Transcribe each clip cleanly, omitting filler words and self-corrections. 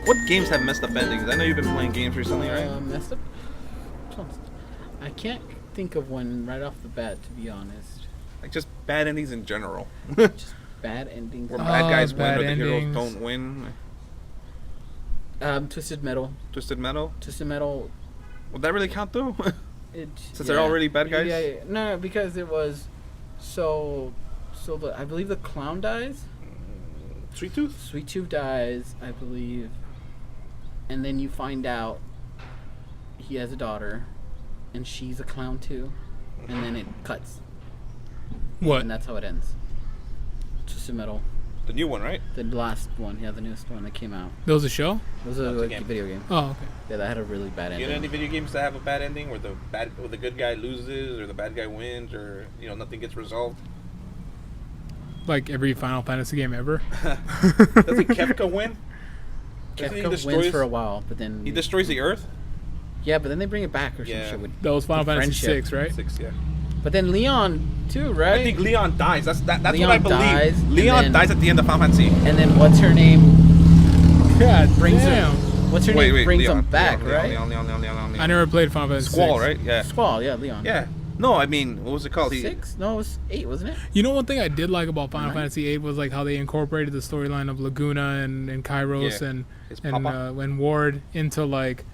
What games have messed up endings? I know you've been playing games recently, right? Messed up. I can't think of one right off the bat, to be honest. Like just bad endings in general. Just bad endings. Where bad guys bad win or the heroes endings. don't win. Twisted Metal. Twisted Metal. Twisted Metal. Would that really count though? Since they're yeah. already bad guys. Yeah. No, because it was so. I believe the clown dies. Sweet Tooth. Sweet Tooth dies, I believe, and then you find out he has a daughter, and she's a clown too, and then it cuts. What? And that's how it ends. Twisted Metal. The new one, right? The last one, the newest one that came out. There was a show? It was a video game. Oh, okay. Yeah, that had a really bad ending. You know any video games that have a bad ending where the good guy loses or the bad guy wins or nothing gets resolved? Like every Final Fantasy game ever? Doesn't Kefka win? Kefka wins for a while, but then he destroys the Earth. Yeah, but then they bring it back or some shit. With that was Final Fantasy friendship. 6, right? 6, yeah. But then Leon too, right? I think Leon dies. That's Leon what I believe. dies, Leon dies at the end of Final Fantasy. And then what's her name? God brings damn. him. What's her name? Brings Leon, him back, right? Leon. I never played Final Fantasy Squall, 6. right? Yeah. Squall, yeah, Leon. Yeah. No, I mean, what was it called? 6? No, it was 8, wasn't it? You know, one thing I did like about Final Fantasy 8 was like how they incorporated the storyline of Laguna and Kairos and Ward into like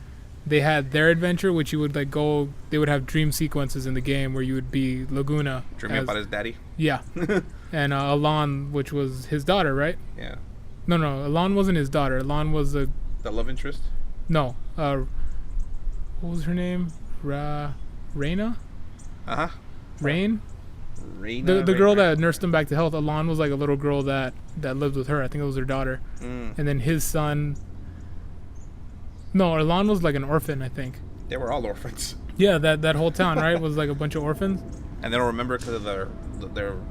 they had their adventure, which you would like go. They would have dream sequences in the game where you would be Laguna dreaming about his daddy. Yeah, and Alon, which was his daughter, right? Yeah. No, Alon wasn't his daughter. Alon was the love interest. No, what was her name? Reina. Rain. Reina. The girl that nursed him back to health. Alon was like a little girl that lived with her. I think it was her daughter. And then his son. No, Alon was like an orphan, I think. They were all orphans. Yeah, that whole town, right, was like a bunch of orphans. And they don't remember because of their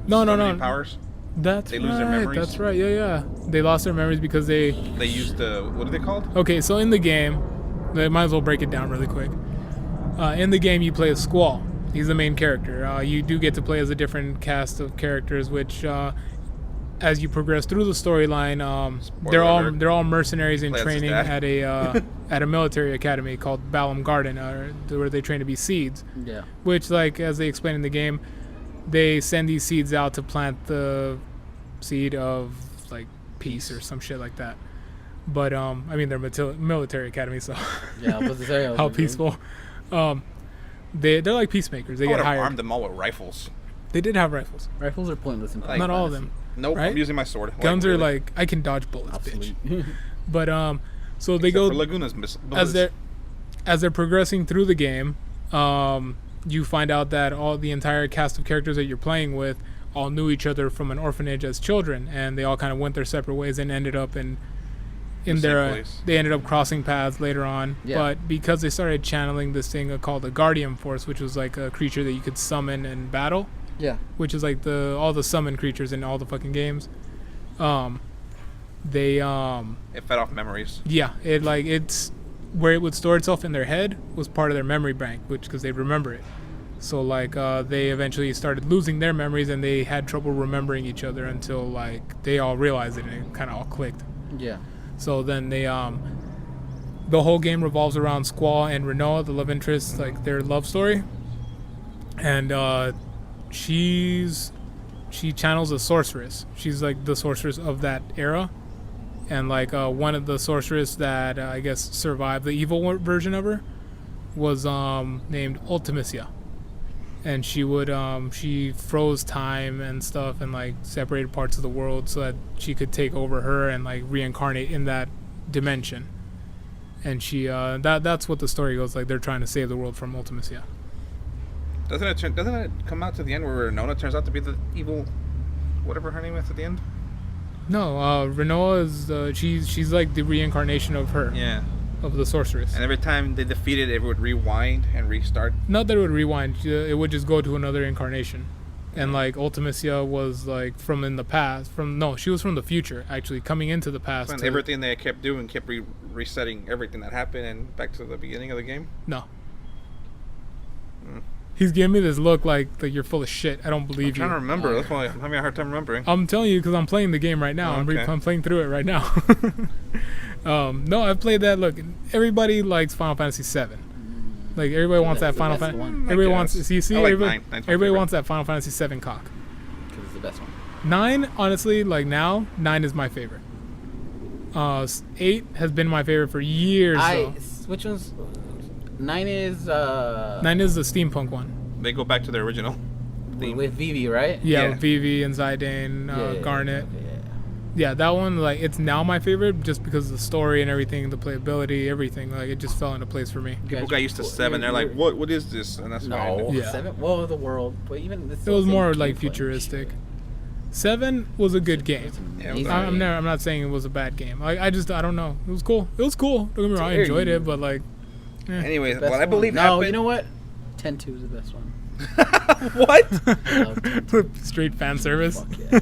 no powers. They lose their memories. That's right. Yeah. They lost their memories because they used what are they called? Okay, so in the game, they might as well break it down really quick. In the game, you play as Squall. He's the main character. You do get to play as a different cast of characters, which, as you progress through the storyline, they're all mercenaries in training at a military academy called Balam Garden, where they train to be seeds. Yeah. Which, like as they explain in the game, they send these seeds out to plant the seed of like peace or some shit like that. But I mean, they're military academy, so yeah, I was to say, how peaceful. They're like peacemakers. They get hired. Armed them all with rifles. They did have rifles. Rifles are pointless in Not all of them. Nope, right? I'm using my sword. Guns are like I can dodge bullets, obsolete. Bitch. But so they Except go for Laguna's as they're progressing through the game. You find out that all the entire cast of characters that you're playing with all knew each other from an orphanage as children, and they all kind of went their separate ways and ended up they ended up crossing paths later on. Yeah. But because they started channeling this thing called the Guardian Force, which was like a creature that you could summon and battle. Yeah. Which is like all the summon creatures in all the fucking games. It fed off memories. Yeah, it's where it would store itself in their head was part of their memory bank, because they remember it. So like they eventually started losing their memories and they had trouble remembering each other until like they all realized it and it kind of all clicked. Yeah. So then they the whole game revolves around Squall and Renoa, the love interest, like their love story. And she channels a sorceress. She's like the sorceress of that era. And like one of the sorceress that I guess survived the evil version of her was named Ultimisia. And she would she froze time and stuff and like separated parts of the world so that she could take over her and like reincarnate in that dimension. And she that's what the story goes, like they're trying to save the world from Ultimisia. Doesn't it come out to the end where Renona turns out to be the evil whatever her name is at the end? No, Renoa is she's like the reincarnation of her. Yeah. Of the sorceress. And every time they defeated it would rewind and restart? Not that it would rewind, it would just go to another incarnation. And like Ultimisia was like from in the past, she was from the future actually, coming into the past. And everything they kept doing kept resetting everything that happened and back to the beginning of the game? No. He's giving me this look like you're full of shit. I don't believe you. I'm trying to remember. That's why I'm having a hard time remembering. I'm telling you because I'm playing the game right now. I'm playing through it right now. No, I've played that. Look, everybody likes Final Fantasy VII. Like everybody wants that That's the Final best Fantasy. one. Everybody I wants. guess. See, I like everybody, 9. 9's my everybody favorite. wants that Final Fantasy VII cock. Because it's the best one. 9, honestly, like now, 9 is my favorite. 8 has been my favorite for years. Though. Which one's 9 is 9 is the steampunk one. They go back to their original theme. with Vivi, right? Yeah, Yeah. with Vivi and Zidane, Yeah, Garnet. okay, yeah. Yeah, that one, like, it's now my favorite just because of the story and everything, the playability, everything. Like, it just fell into place for me. You People guys- got used to 7. They're like, what is this? And that's why. I No, knew. Yeah. 7. Well, the world, but even this. It was more, like, futuristic. 7 was a good game. Yeah, it was I'm not saying it was a bad game. Like, I don't know. It was cool. It was cool. Don't get me wrong, I enjoyed it, but, like, Anyway, Best what I one. believe No, happened. you know what? 10-2 is the best one. What? I love 10-2. straight fan service. Fuck yeah.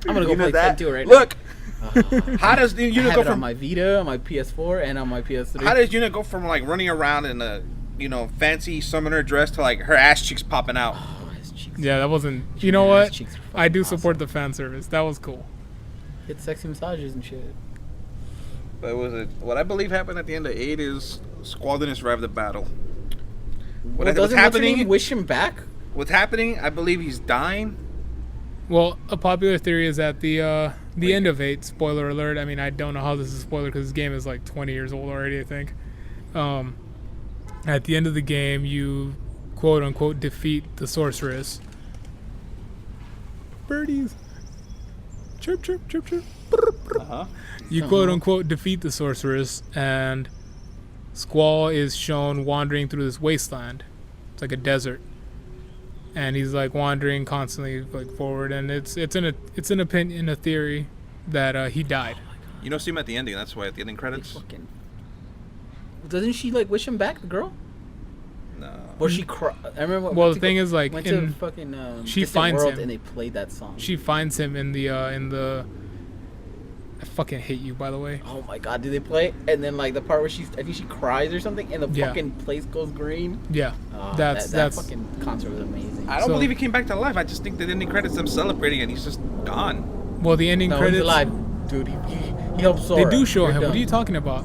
I'm gonna go You know play that? 10-2 right Look, now. how does the I unit have go it on from my Vita, on my PS4, and on my PS3. how does unit go from like running around in a fancy summoner dress to like her ass cheeks popping out? Oh, his cheeks. Yeah, that wasn't. You know what? His cheeks are I do fucking support awesome. the fan service. That was cool. Get sexy massages and shit. But what I believe happened at the end of 8 is Squall didn't survive the battle. Well, what's doesn't happening? what's her name wish him back? What's happening? I believe he's dying. Well, a popular theory is that the end of 8, spoiler alert. I mean, I don't know how this is a spoiler because this game is like 20 years old already, I think. At the end of the game, you quote unquote defeat the sorceress. Birdies. Chirp, chirp, chirp, chirp. Uh-huh. You quote unquote defeat the sorceress, and Squall is shown wandering through this wasteland. It's like a desert. And he's like wandering constantly like forward, and it's an opinion, a theory that he died. You don't see him at the ending. That's why at the ending They credits. fucking... Doesn't she like wish him back, the girl? No. Or she cry? I remember. Well, went the to thing go- is, like, went in- to fucking she Distant finds World him. and they played that song. She finds him in the I fucking hate you, by the way. Oh my god, do they play? And then like the part where I think she cries or something, and the Yeah. fucking place goes green. Yeah, Oh, that's that fucking concert was amazing. I don't So- believe he came back to life. I just think the ending credits them celebrating and he's just gone. well, the ending No, credits. he's alive, dude. He helped They Sora. do show You're him. What done. are you talking about?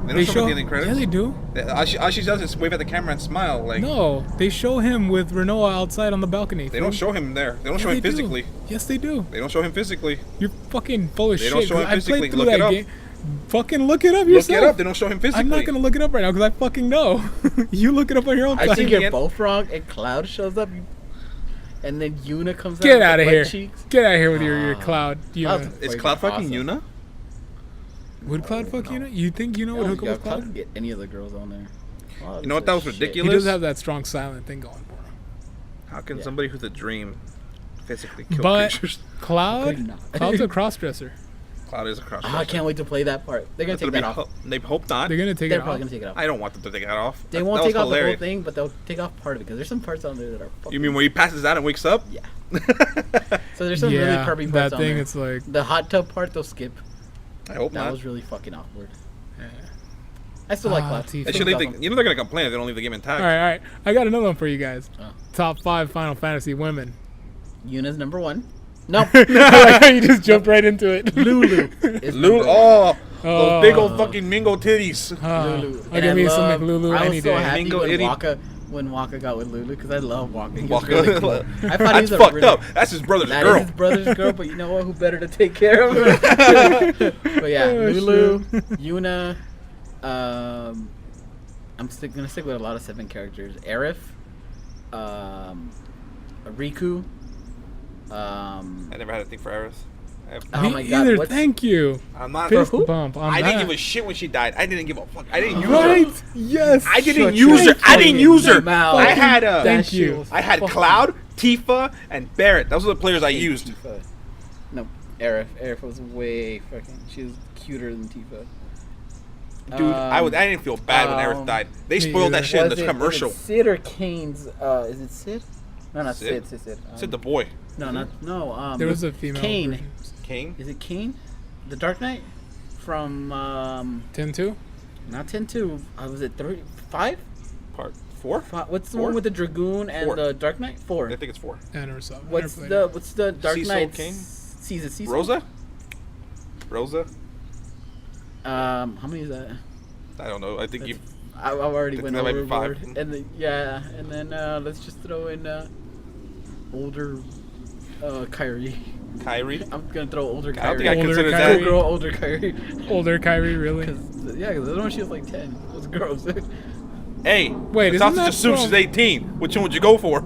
They don't show him at the ending credits. Yeah, they do. All she does is wave at the camera and smile. Like No, they show him with Renoa outside on the balcony. they don't show him there. They don't show Yeah, him they do. physically. Yes, they do. They don't show him physically. You're fucking full of They shit. don't show 'cause him I physically. played through Look it that up. game. Fucking look it up Look yourself. it up. They don't show him physically. I'm not gonna look it up right now because I fucking know. You look it up on your own I time. think the you're end- both wrong, and Cloud shows up, and then Yuna comes out. Get with out of the here. butt cheeks. Get out of here with your Cloud. Cloud's Yuna. Is fucking Cloud fucking awesome. Yuna? Would Cloud fuck Yuna? You think Yuna would Oh, hook yeah, up with Cloud Cloud? can get any of the girls on there. Cloud You know what? is That was shit. He ridiculous. does have that strong silent thing going for him. How can Yeah. somebody who's a dream physically kill But creatures? Cloud, Could not. Cloud's a crossdresser. Cloud is a cross. Oh, I can't wait to play that part. They're gonna take that off. They hope not. They're gonna take They're it probably off. gonna take it off. I don't want them to take that off. They That won't was take off the whole hilarious. thing, but they'll take off part of it because there's some parts on there that are. Fucking, You mean when he passes out and wakes up? Yeah. So there's some really Yeah, pervy parts that on thing. there. It's like The hot tub part they'll skip. I hope That not. was really fucking awkward. yeah. I still like Ah, Cloud. Tifa. They should leave the, you know they're gonna complain if they don't leave the game intact. All right. I got another one for you guys. Oh. Top 5 Final Fantasy women. Yuna's number 1. No, You just jumped right into it. Lulu. Is Lulu, number one. oh, Oh. those big old fucking Mingo titties. Lulu. I'll give me some McLulu I any was so day. happy Mingo when itty. Waka got with Lulu because I love Waka. He was Waka. really cool. I thought he That's was a fucked really, up. That's his brother's That girl. is his brother's girl, but you know what? Who better to take care of her? But yeah, Oh, Lulu, Yuna. I'm gonna stick with a lot of 7 characters. Aerith, Riku. I never had a thing for Aerith. Oh Me my God, either. what's- Thank you. I'm not. Fist who? bump on I that. didn't give a shit when she died. I didn't give a fuck. I didn't use her. Right? Yes. I didn't Shut use your her. I didn't fucking use her. mouth. I had a. Thank That you. shit was I had fucking- Cloud, Tifa, and Barrett. Those are the players I used. Tifa. No, Aerith. Aerith was way fucking. She was cuter than Tifa. Dude, I didn't feel bad when Aerith died. They me spoiled that either. shit in Was the it- commercial. Is it Sid or Kane's? Is it Sid? No, not Sid? Sid. Said the boy. No. There was a female. Kane. version. Kane. Is it Kane? The Dark Knight from 10-2? not 10-2. Was it 5? Part 4? What's the 4? one with the Dragoon and 4. the Dark Knight? 4. I think it's 4. I never saw it. I What's never played what's the Dark Cecil Knight Kane? season? Cecil? Rosa? Rosa? How many is that? I don't know. I think you. I already Think went that might be overboard. 5. And then let's just throw in older Kyrie. Kyrie. I'm gonna throw older I don't Kyrie. think I Older consider Kyrie. that. Girl, older Kyrie. Older Kyrie, really? Cause the other one she was like 10. It was gross. Hey, Wait, let's isn't not that just assume from- she's 18. Which one would you go for?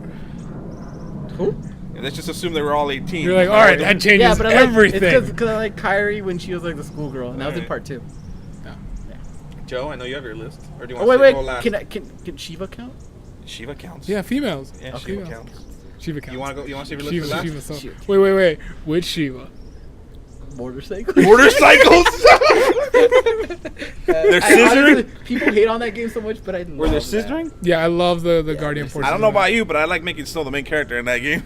Who? Yeah, let's just assume they were all 18. You're like, all right, that changes Yeah, but I like, everything. it's because I like Kyrie when she was like the schoolgirl, and that was in Alright. part 2. Joe, I know you have your list. Or do you Oh want wait, to go last? can Shiva count? Shiva counts. Yeah, females. Yeah, Okay. Shiva Females. counts. Shiva counts. You want to go? You want to save your Shiva, list for Shiva, last? so. Shoot. Wait. Which Shiva? Motorcycle. Motorcycles. They're scissoring? Honestly, people hate on that game so much, but I love Were they that. scissoring? Yeah, I love the Yeah, Guardian there's- Forces. I don't know in that. about you, but I like making Snow the main character in that game.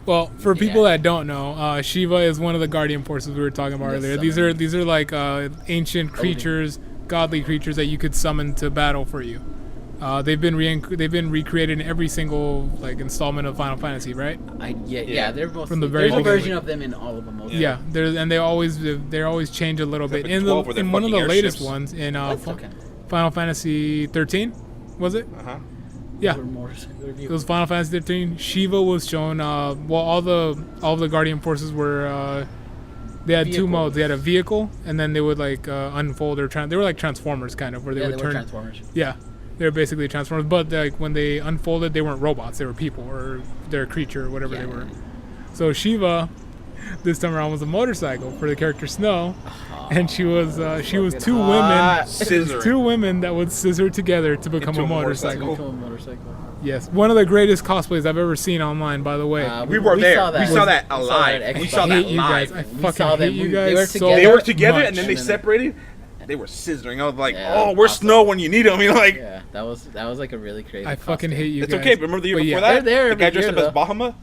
Well, for people Yeah. that don't know, Shiva is one of the Guardian Forces we were talking about Yes, earlier. summon. These are like ancient creatures, godly creatures that you could summon to battle for you. They've been recreated in every single like installment of Final Fantasy, right? Yeah, they're mostly, From the very there's a beginning. version of them in all of them. Mostly. Yeah, they always change a little Except bit. for In 12 with their in one of the fucking latest airships. ones in That's okay. Final Fantasy 13, was it? Uh huh. Yeah. They're motorcycle It was Final Fantasy 13. Shiva was shown. Well, all the Guardian Forces were. They had two Vehicles. modes. They had a vehicle, and then they would like unfold or they were like Transformers kind of, where they Yeah, would they turn. were Transformers. Yeah, they were basically Transformers. But like when they unfolded, they weren't robots. They were people or they're a creature or whatever they were. So Shiva, this time around, was a motorcycle for the character Snow, and she was two women. Scissoring. Two women that would scissor together to become Into a a motorcycle. motorcycle. Become a motorcycle. Yes, one of the greatest cosplays I've ever seen online. By the way, We were there. Saw that. We saw that We saw alive. that at We Xbox. saw I that hate you guys. live. I We fucking saw them. hate you They guys were so together. They were together much. and then they And then- separated. They were scissoring. I was like, Yeah, oh, where's awesome. Snow when you need him? You know, like, Yeah, that was like a really crazy. I fucking costume. hate you it's guys. okay. But remember the year But before yeah. that? They're there The guy every dressed up year, as Bahamut?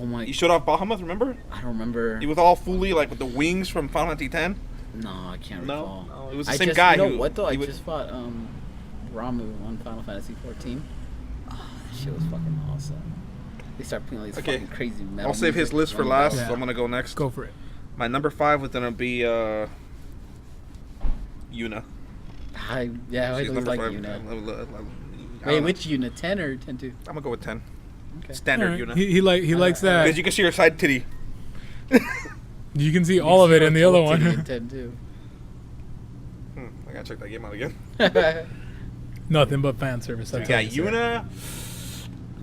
Oh my! He showed off Bahamut, remember? I don't remember. He was all fully like with the wings from Final Fantasy 10. No, I can't No? recall. No, it was the I same just, guy You know who- what though? I he would- just fought Ramu on Final Fantasy 14. Oh, that shit was fucking awesome. They start putting all these Okay. fucking crazy metal. I'll save his music list for running last, down. so I'm gonna go next. Go for it. My number 5 was gonna be Yuna. I always She's number like 5. Yuna. I Wait, don't know. which Yuna? 10 or 10-2? I'm gonna go with 10. Okay. Standard Alright. Yuna. He likes that. Because you can see her side titty. You can see all of it in the other one. 10-2. I gotta check that game out again. Nothing but fan service. We That's got all I say. Yuna.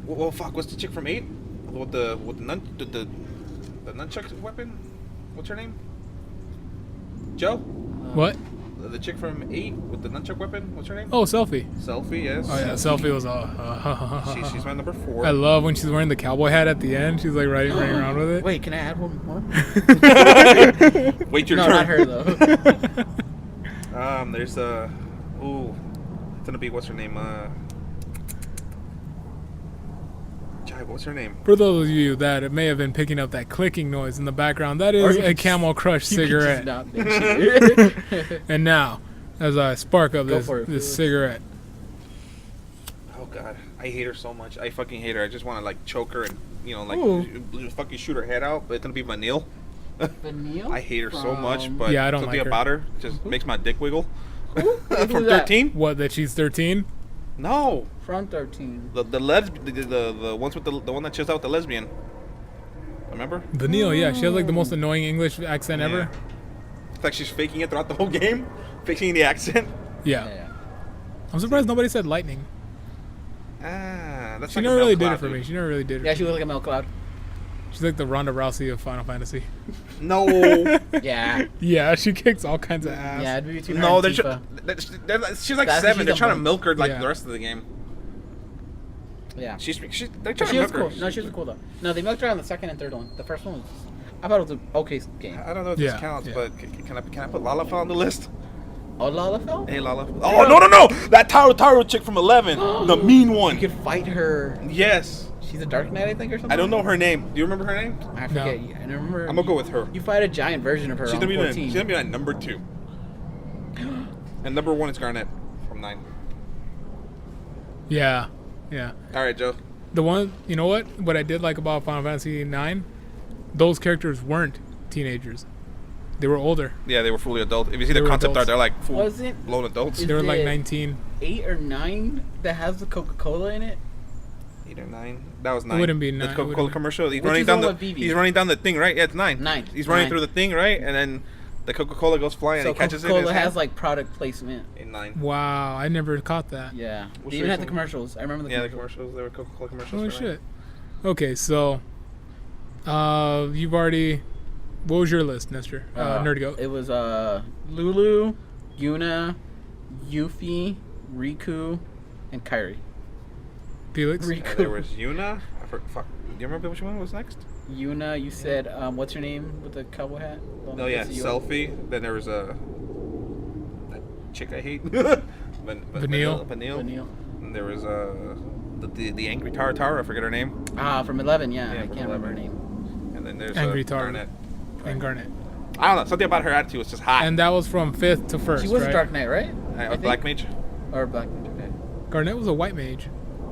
Well, fuck. What's the chick from 8? With the nunchuck weapon? What's her name? Joe? What? The chick from 8 with the nunchuck weapon? What's her name? Oh, selfie. Selfie, yes. Oh yeah, selfie was She's my number 4. I love when she's wearing the cowboy hat at the end. She's like running around with it. Wait, can I add one more? Wait your no, turn. not her though. There's it's gonna be what's her name? Jai, what's her name? For those of you that may have been picking up that clicking noise in the background, that is a Camel Crush You could just cigarette. not mention it. And now, as I spark up Go this for it, this please. cigarette, Oh god, I hate her so much. I fucking hate her. I just want to like choke her and fucking shoot her head out. But it's gonna be Vanille. Vanille? I hate her so much, but Yeah, I don't something like her. about her just makes my dick wiggle. Who From that? 13? what? That she's 13? From No, 13. the ones with the one that chills out with the lesbian. Remember? Vanille, yeah, she has like the most annoying English accent ever. Yeah. It's like she's faking it throughout the whole game, faking the accent. Yeah. I'm surprised nobody said lightning. That's She like never a really milk did cloud, it for me. dude. She never really did Yeah, it. she was like a milk cloud. She's like the Ronda Rousey of Final Fantasy. No, Yeah. Yeah, she kicks all kinds of ass. Yeah, it'd be between her no, and they're, Tifa. she's like That's 7. she's They're a trying to monk. milk her like Yeah. the rest of the game. Yeah. They're trying She to was milk cool. her. No, she was cool though. No, they milked her on the second and third one. The first one was, I thought it was an okay game. I don't know if Yeah, this counts, yeah. but can I put Lalafell on the list? Oh, Lalafell? Hey, Lalafell. Oh, no! That Taro chick from 11. The mean one. You could fight her. Yes. She's a Dark Knight, I think, or something? I don't know her name. Do you remember her name? I No. forget. I remember. I'm gonna go with her. You fight a giant version of her She's on gonna, 14. she's gonna be my number 2. And number 1 is Garnet from 9. Yeah. Yeah. All right, Joe. The one, you know what I did like about Final Fantasy 9? Those characters weren't teenagers. They were older. Yeah, they were fully adult. If you see They the were concept art, adults. they're like full Was it- blown adults. Is They were like it 19. 8 or 9 that has the Coca-Cola in it. 8 or 9. That was 9. It wouldn't be The 9. Coca-Cola Wouldn't- commercial. He's Which running is down the the. one with Vivi? He's running down the thing, right? Yeah, it's 9. 9. He's running 9. through the thing, right? And then the Coca-Cola goes flying So and he catches it. in his Coca-Cola hand. has like product placement. In 9. Wow, I never caught that. Yeah. Which They even had the one? commercials. I remember the Yeah, the commercials. commercials. They were Coca-Cola commercials. Holy for 9. shit. Okay, so you've already. What was your list, Nestor? Nerdgo. It was Lulu, Yuna, Yuffie, Riku, and Kairi. Felix. Riku. There was Yuna. Fuck. Do you remember which one was next? Yuna, you said, what's her name with the cowboy hat? The one Oh that yeah, gets you- Selfie. Then there was that chick I hate. Vanille. Vanille. And there was the angry Tara. I forget her name. From 11, yeah. Yeah, I from can't remember her 11. name. And then there's Angry Tara. Garnet. And Garnet. I don't know. Something about her attitude was just hot. And that was from 5th to 1st, She was right? a Dark Knight, right? I Black think. Mage. Or Black Mage, okay. Garnet was a white mage.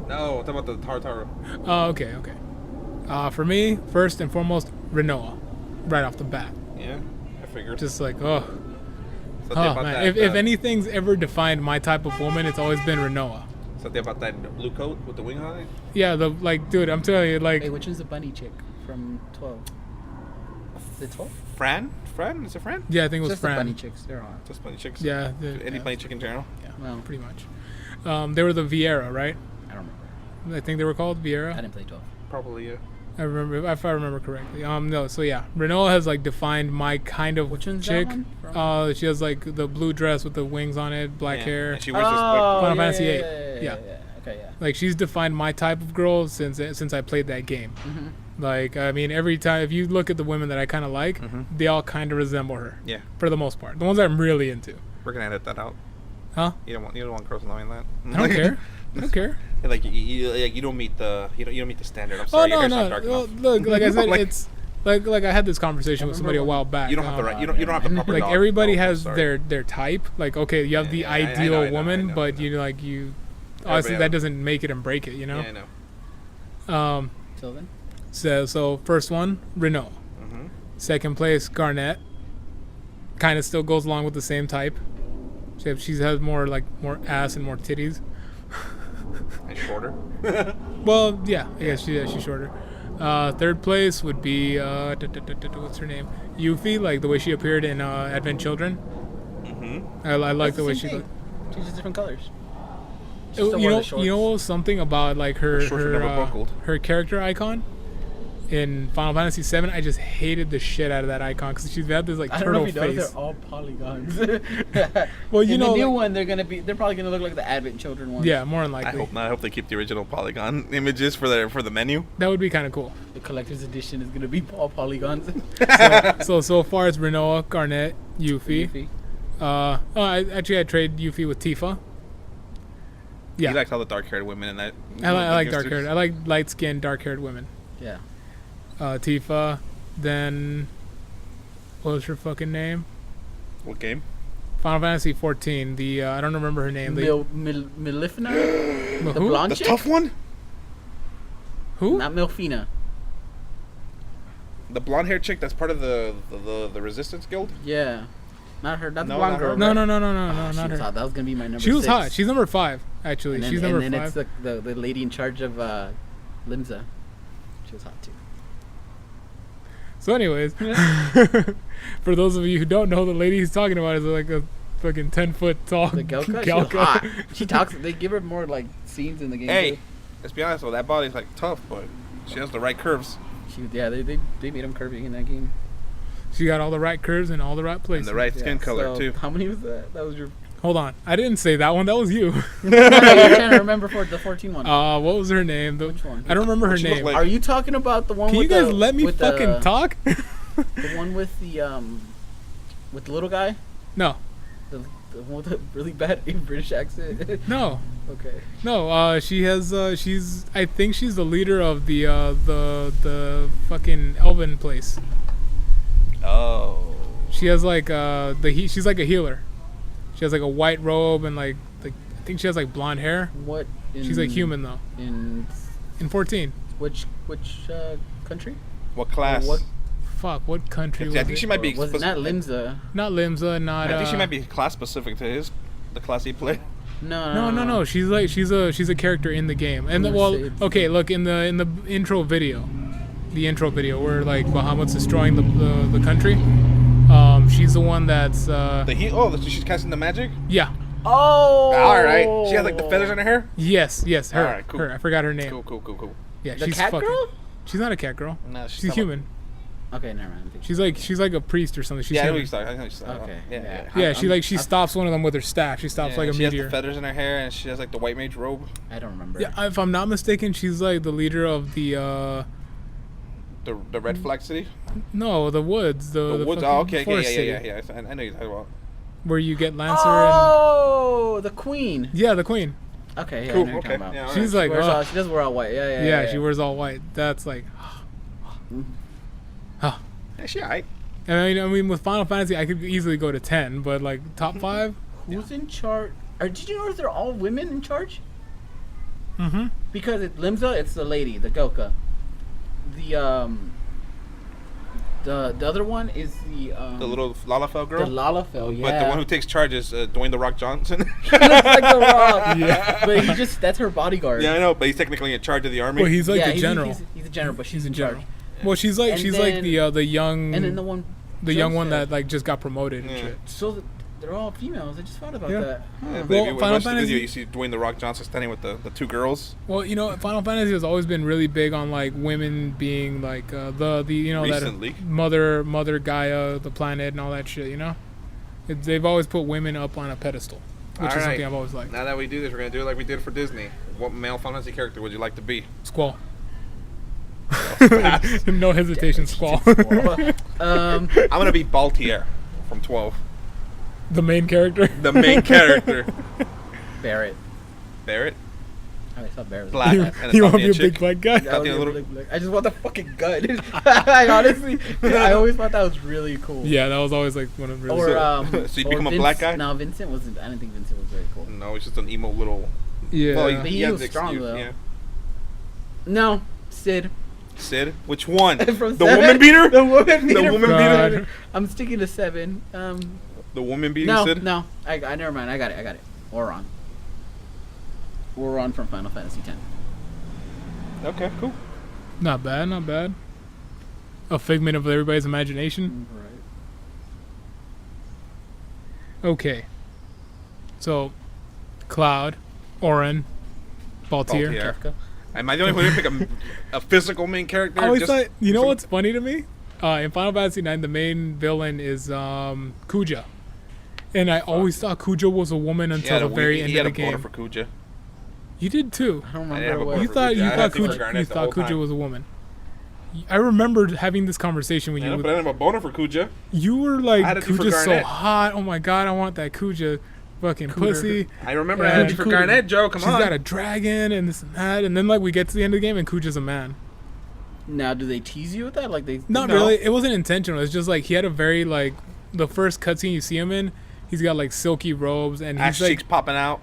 No, I'm talking about the Tara. Oh, okay. For me, first and foremost, Renoa. Right off the bat. Yeah, I figured. Just like, oh. Something Oh, about man. that, If anything's ever defined my type of woman, it's always been Renoa. something about that blue coat with the wing on it. Yeah, dude, I'm telling you, like, Hey, which is the bunny chick from 12? Is it 12? Fran? Is it Fran? yeah, I think it was Just the Fran. bunny chicks. They're on. Just bunny chicks. Yeah, Any bunny chick in general. Yeah, Well. pretty much. They were the Vieira, right? I don't remember. I think they were called Vieira. I didn't play 12. Probably yeah. I remember, if I remember correctly. No, so yeah, Renoa has like defined my kind of Which one's that chick. one from? She has like the blue dress with the wings on it, black Yeah. hair. And she wears this. Final yeah, Fantasy yeah, VIII. Yeah. Yeah. Okay, yeah. Like she's defined my type of girl since I played that game. Mm-hmm. Like I mean, every time if you look at the women that I kind of like, they all kind of resemble her Yeah, for the most part. The ones that I'm really into. we're gonna edit that out. Huh? You don't want girls knowing that. I don't care. I don't care. Like you don't meet the you don't meet the standard. I'm Oh sorry. no, your hair's not no. dark Well, enough. look, like I said, Like- it's like I had this conversation with somebody a while back. You don't have the right. You don't have the proper. Like dog. everybody No, I'm has sorry. their type. Like okay, you have the Yeah, I ideal know, I know, woman, I know, but I know. you like you. Honestly, Everybody that has- doesn't make it and break it, you know. Yeah, I know. Till then? So first one, Renault. Mm-hmm. Second place, Garnet. Kind of still goes along with the same type. She has more ass and more titties. And shorter. Well, yeah, I guess she's shorter. Third place would be what's her name? Yuffie, like the way she appeared in Advent Children. Mm-hmm. I like the way same she thing. looked. She's just different colors. You know something about like her Shorts were never buckled. her character icon in Final Fantasy VII. I just hated the shit out of that icon because she's got this like I don't know turtle if you noticed, face. they're all polygons. Well, you in know, the new like- one, they're probably gonna look like the Advent Children one. Yeah, more than I likely. hope not. I hope they keep the original polygon images for the menu. That would be kind of cool. The collector's edition is gonna be all polygons. So far it's Renoa, Garnet, Yuffie. Yuffie. I trade Yuffie with Tifa. Yeah, He likes all the dark-haired women in that. I like dark haired. I like light skinned, dark haired women. Yeah. Tifa, then what was her fucking name? What game? Final Fantasy 14. The I don't remember her name. Milifina? The Who? blonde The chick? tough one. Who? Not Milfina. The blonde-haired chick that's part of the Resistance Guild. Yeah. Not her. Not the No, blonde not her. girl. No, right? no, She not was her. hot. That was gonna be my number. She was 6. hot. She's number 5, actually. And then, She's number and then 5. it's the lady in charge of Limsa. She was hot too. So, anyways, for those of you who don't know, the lady he's talking about is like a fucking 10-foot tall The Gelka, she was hot. She talks. They give her more like scenes in the game. Hey, too. let's be honest though. That body's like tough, but she has the right curves They made him curvy in that game. She got all the right curves in all the right and places. the right skin Yeah, color so too. How many was that? That was your. Hold on. I didn't say that one. That was you. No, you're trying to remember for the 14 one. What was her name? Which one? I don't remember her What she looked name. like? Are you talking about the one Can with you guys the, let me with fucking the, talk? The one with the little guy? No. The one with the really bad British accent? No. Okay. No, she has. I think she's the leader of the fucking Elven place. Oh. She has like she's like a healer. She has like a white robe and like I think she has like blonde hair. What? She's like human though. In In 14, which country? What class? What fuck, what country was I think it? she might be. Was it not Limsa? Not Limsa, not. I think she might be class specific to the class he played. No. She's a character in the game. And okay, look in the intro video, where like Bahamut's destroying the country. She's the one that's. She's casting the magic. Yeah. Oh. All right. She has like the feathers in her hair. Yes, her. All right, cool. Her. I forgot her name. Cool. Yeah, The she's cat fucking. girl? She's not a cat girl. No, she's human. Okay, never mind. She's like a priest or something. She's I know human. what you're talking about. Okay. Yeah. Yeah, she stops one of them with her staff. She stops like a she meteor. has the feathers in her hair, and she has like the white mage robe. I don't remember. Yeah, if I'm not mistaken, she's like the leader of the The red flag city. no, the woods. The woods. fucking Oh, okay. forest city, Yeah. I know you're talking about. where you get Lancer Oh, the queen. and the queen. Okay, yeah, Cool. I know what Okay. you're talking Yeah, about. all She's right. like, She does wear all white. Yeah. she wears all white. That's like, Yeah, she alright. I mean, with Final Fantasy, I could easily go to 10, but like top 5. Who's in charge? Did you notice they're all women in charge? Mm-hmm. Because at Limsa, it's the lady, the Goka. The other one is the little Lalafell girl. the Lalafell, yeah. But the one who takes charge is Dwayne the Rock Johnson. He looks like the Rock. Yeah. But that's her bodyguard. Yeah, I know, but he's technically in charge of the army. Well, he's like Yeah, the general. He's a general, but she's in general. charge. Well, she's like And like then- the young And then the one. young one Joseph. that like just got promoted and Yeah. shit. So they're all females. I just thought about Yeah. that. Yeah, Huh. but Well, if you Final watch the video, Fantasy- you see Dwayne the Rock Johnson standing with the two girls. Well, Final Fantasy has always been really big on like women being like the Recently. that mother Gaia, the planet, and all that shit. They've always put women up on a pedestal, which is Alright. something I've always liked. Now that we do this, we're gonna do it like we did for Disney. What male Final Fantasy character would you like to be? Squall. No hesitation, Squall. I'm gonna be Baltier from 12. The main character. The main character. Barrett. Barrett. I thought Barrett was Black. You, and a you want to be a Scorpion big chick. black guy? I, Got the little- I just want the fucking gun. I honestly, I always thought that was really cool. Yeah, that was always like one of really. So you become a black guy? No, Vincent wasn't. I didn't think Vincent was very cool. No, he's just an emo little. Yeah. Well, He has was the strong, though. Yeah. No, Sid. Sid, which one? From The 7? woman beater? The woman beater. The woman from God. 7. I'm sticking to 7. The woman beating No, Sid? no. I never mind. I got it. Oron. Oron from Final Fantasy X. Okay, cool. Not bad. A figment of everybody's imagination. Right. Okay. So, Cloud, Orin, Baltier. Baltier. Kefka. Am I the only one who pick a physical main character? I always Just thought, you know some- what's funny to me? In Final Fantasy IX, the main villain is Kuja. And I always thought Kuja was a woman He until had the a very wee- end he of had the a boner game. for Kuja. You did too. I don't I didn't have remember a what. boner You for thought Kuja. you I thought had to for Kuja, Garnet you the thought whole Kuja time. was a woman. I remember having this conversation with Yeah, you. but I didn't have a boner for Kuja. You were like, I had a thing for Kuja's so Garnet. hot. Oh my god, I want that Kuja fucking pussy. I remember Yeah, I had to for Kuja. Garnet, Joe. Come She's on. got a dragon and this and that. And then like we get to the end of the game and Kuja's a man. Now, do they tease you with that? Like they? Not No. really. It wasn't intentional. It's just like he had a very like the first cutscene you see him in. He's got like silky robes and Ass he's like cheeks popping out.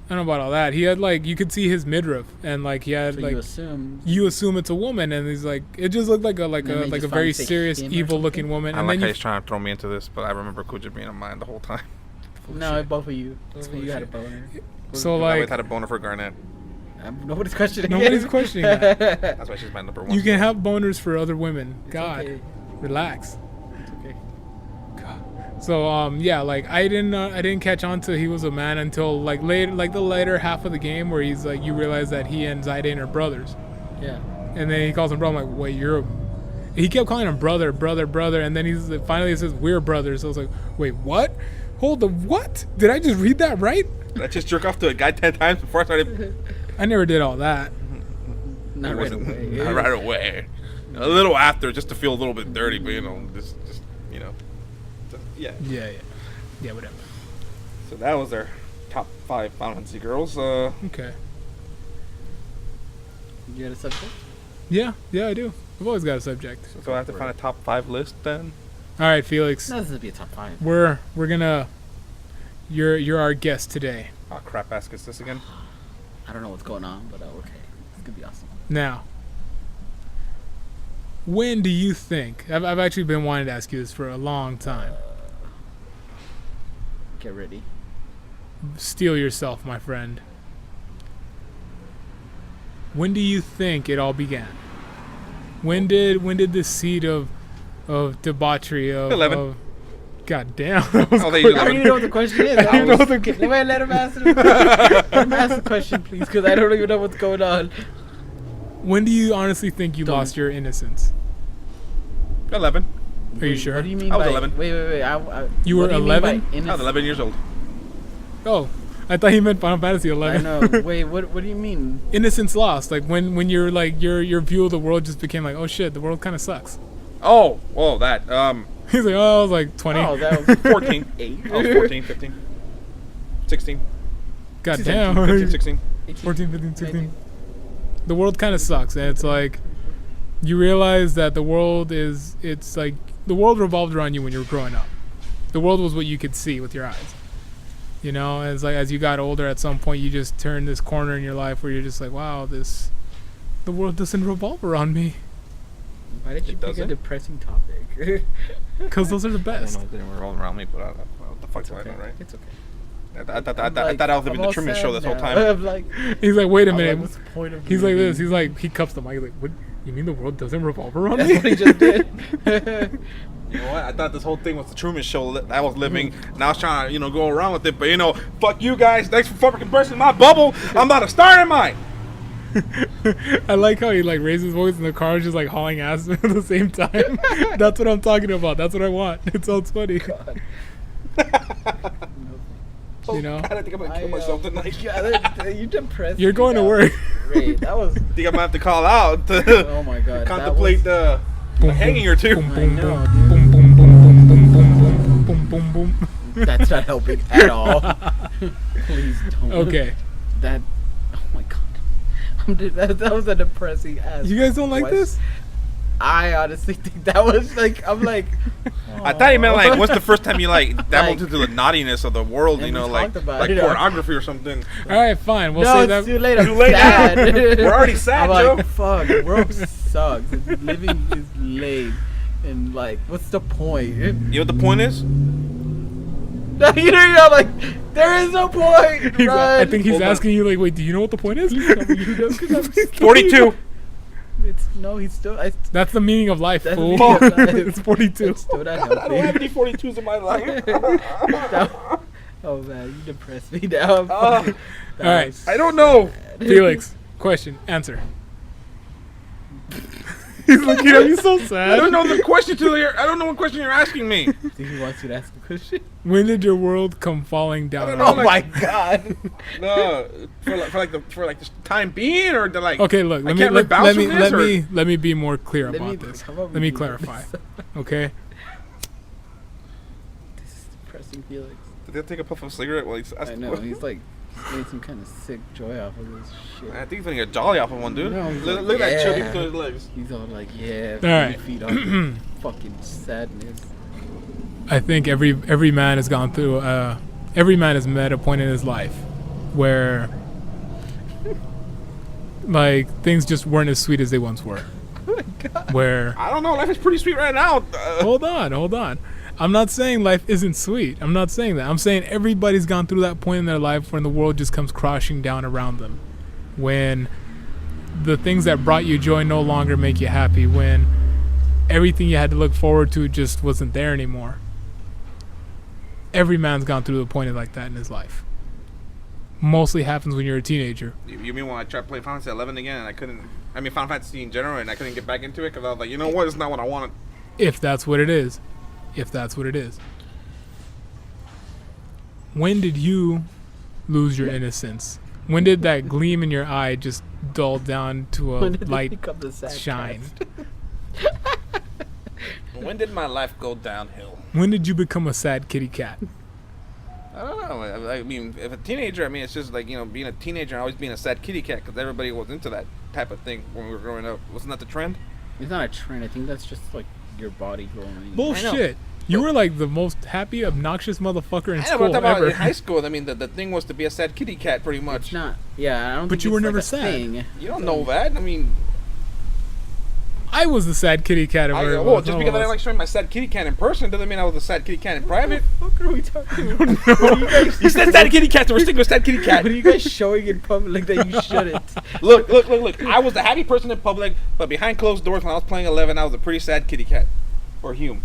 I don't know about all that. He had like you could see his midriff and like he had So like you assume. assume it's a woman and he's like it just looked like a And then they just very find fake serious skin or evil something? looking woman. I And like then how you he's trying to throw me into this, but I remember Kuja being on mine the whole time. No, both of you. Both of full you of had a shit. boner. so I always like had a boner for Garnet. Nobody's questioning. nobody's it. questioning that. That's why she's my number one. You can have boners for other women. It's God, okay. relax. It's okay. So yeah, like I didn't catch on to he was a man until like the later half of the game where he's like you realize that he and Zidane are brothers, Yeah. and then he calls him brother. I'm like, wait, he kept calling him brother, and then he's finally he says we're brothers. So I was like, wait, what? Hold the what? Did I just read that right? Did I just jerk off to a guy 10 times before I started? I never did all that. Not It right wasn't- away. Not right away. A little after, just to feel a little bit dirty, but just yeah. Yeah, whatever. So that was our top 5 Final Fantasy girls. Okay. You had a subject? Yeah, I do. I've always got a subject. So I have to find a top 5 list then. All right, Felix. No, this would be a top 5. We're gonna. You're our guest today. Oh crap! Ask us this again. I don't know what's going on, but okay. It's gonna be awesome. Now, When do you think? I've actually been wanting to ask you this for a long time. Get ready. Steel yourself, my friend. When do you think it all began? When did the seed of debauchery of 11. God damn. Oh, they I don't even know what the question is. I don't know the Let him ask the question. Let him ask the question, please, because I don't even know what's going on. When do you honestly think you lost your innocence? 11. Are you sure? What do you mean I was by 11. Wait. You were what do mean 11? by I was 11 years old. Oh, I thought you meant Final Fantasy 11. I know. Wait, what do you mean? Innocence lost. Like when you're like your view of the world just became like, oh shit, the world kind of sucks. Oh, that. He's like, oh, I was like 20. Oh, that was 14. 8. I was 14, 15, 16. God damn. 15, 16. 14, 15, 16. The world kind of sucks, and it's like you realize that the world revolved around you when you were growing up. The world was what you could see with your eyes. You know, as you got older, at some point you just turned this corner in your life where you're just like, wow, the world doesn't revolve around me. Why did you pick a depressing topic? Because those are the I best. don't know, they didn't roll around me, but what the fuck do I know, right? It's okay. I thought I was living the Truman Show this whole time. I'm like, He's like, wait a minute. what's the point of He's like living? this. He's like, he cups the mic. He's like, what? You mean the world doesn't revolve around That's me? what he just did. You know what? I thought this whole thing was the Truman Show that I was living, and I was trying to, go around with it. But fuck you guys. Thanks for fucking bursting my bubble. I'm about to start in mine. I like how he like raised his voice in the car, just like hauling ass at the same time. That's what I'm talking about. That's what I want. It sounds funny. Oh, You know? God, I think I'm gonna kill myself tonight. You depressed. You're going to work. Great. That was. I think I'm gonna have to call out to Oh my god. contemplate the hanging or two. Boom, I boom, know, boom, boom, boom, boom, boom, boom, boom, boom, boom. That's not helping at all. Please don't. Okay. That. Oh my god. That was a depressing ass. You guys don't like question. this? I honestly think that was like. I'm like. I thought you meant like, what's the first time you dabbled into the naughtiness of the world? And we Like talked about it. pornography or something. All right, fine. We'll No, say it's that. too late. I'm Too late now. sad. We're already sad, I'm Joe. like, fuck, the world sucks. Living is lame. And like, what's the point? You know what the point is? You're like, there is no point. He's, I Run. think he's Hold on. asking you like, wait, do you know what the point is? You know, 'cause I'm 42. no, he's still. That's the meaning of life, That's fool. the meaning of life. It's 42. It's still not I don't have helping. any 42s in my life. Oh man, you depressed me now. All right. I don't know. Felix, question, answer. He's looking at me so sad. I don't know the question I don't know what question you're asking me. I think he wants you to ask a question. When did your world come falling down? I don't around know, Oh you? my god. No, for the time being, or the like. Okay, look. Let me can't let, rebound let from me this, let or- me let me be more clear Let me- about this. how about Let we me do clarify. this? Okay. This is depressing, Felix. Did they take a puff of a cigarette while he's I asking? know, he's like getting some kind of sick joy off of this shit. I think he's gonna get jolly off of one, dude. No, he's Look like, at that yeah. choking through his legs. He's all like, yeah, All right. feet on fucking sadness. I think every man has gone through. Every man has met a point in his life where, like, things just weren't as sweet as they once were. Oh my god. Where I don't know. Life is pretty sweet right now. hold on. I'm not saying life isn't sweet. I'm not saying that. I'm saying everybody's gone through that point in their life when the world just comes crashing down around them. When the things that brought you joy no longer make you happy. When everything you had to look forward to just wasn't there anymore. Every man's gone through a point like that in his life. Mostly happens when you're a teenager. You mean when I tried playing Final Fantasy 11 again and I couldn't? I mean Final Fantasy in general, and I couldn't get back into it because I was like, you know what? It's not what I wanted. If that's what it is. If that's what it is. When did you lose your innocence? When did that gleam in your eye just dull down to a When did it light become the sad shine? cast? When did my life go downhill? When did you become a sad kitty cat? I don't know. I mean, if a teenager, I mean, it's just like, being a teenager and always being a sad kitty cat because everybody was into that type of thing when we were growing up. Wasn't that the trend? It's not a trend. I think that's just like your body growing. Bullshit. You were like the most happy, obnoxious motherfucker in I know, school but I'm talking about ever. in high school. I mean, the thing was to be a sad kitty cat, pretty much. It's not. Yeah, I don't. But think you were it's never like a sad. thing. You don't know that. I mean, I was the sad kitty cat at work. Well, just because I didn't like showing my sad kitty cat in person doesn't mean I was a sad kitty cat in private. What are we talking about? You said sad kitty cat, so we're sticking with sad kitty cat. What are you guys showing in public that you shouldn't? Look. I was the happy person in public, but behind closed doors when I was playing 11, I was a pretty sad kitty cat. Or Hume.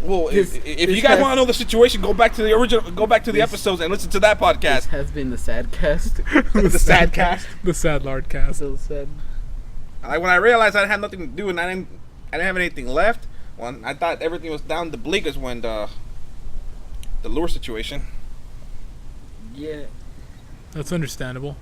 Well, if you guys want to know the situation, go back to the original, go back to the episodes and listen to that This podcast. has been the sad cast. The sad cast. The sad LardCast. So sad. Like when I realized I had nothing to do and I didn't have anything left. When I thought everything was down the bleak is when the lure situation. Yeah. That's understandable.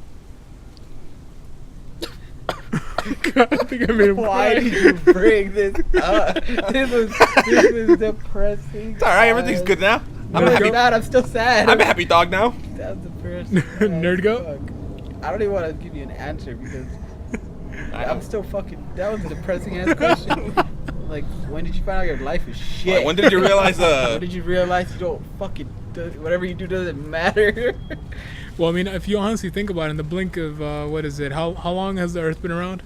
God, I think I made him Why cry. did you bring this up? This was depressing. It's all right. Everything's good now. I'm Nerd happy. goat. I'm still sad. I'm a happy dog now. That's depressing. Nerd goat? Fuck. I don't even want to give you an answer because I'm still fucking. That was a depressing ass question. Like, when did you find out your life is shit? Like, when did you realize? When did you realize you don't fucking whatever you do doesn't matter? Well, I mean, if you honestly think about it, in the blink of what is it? How long has the Earth been around?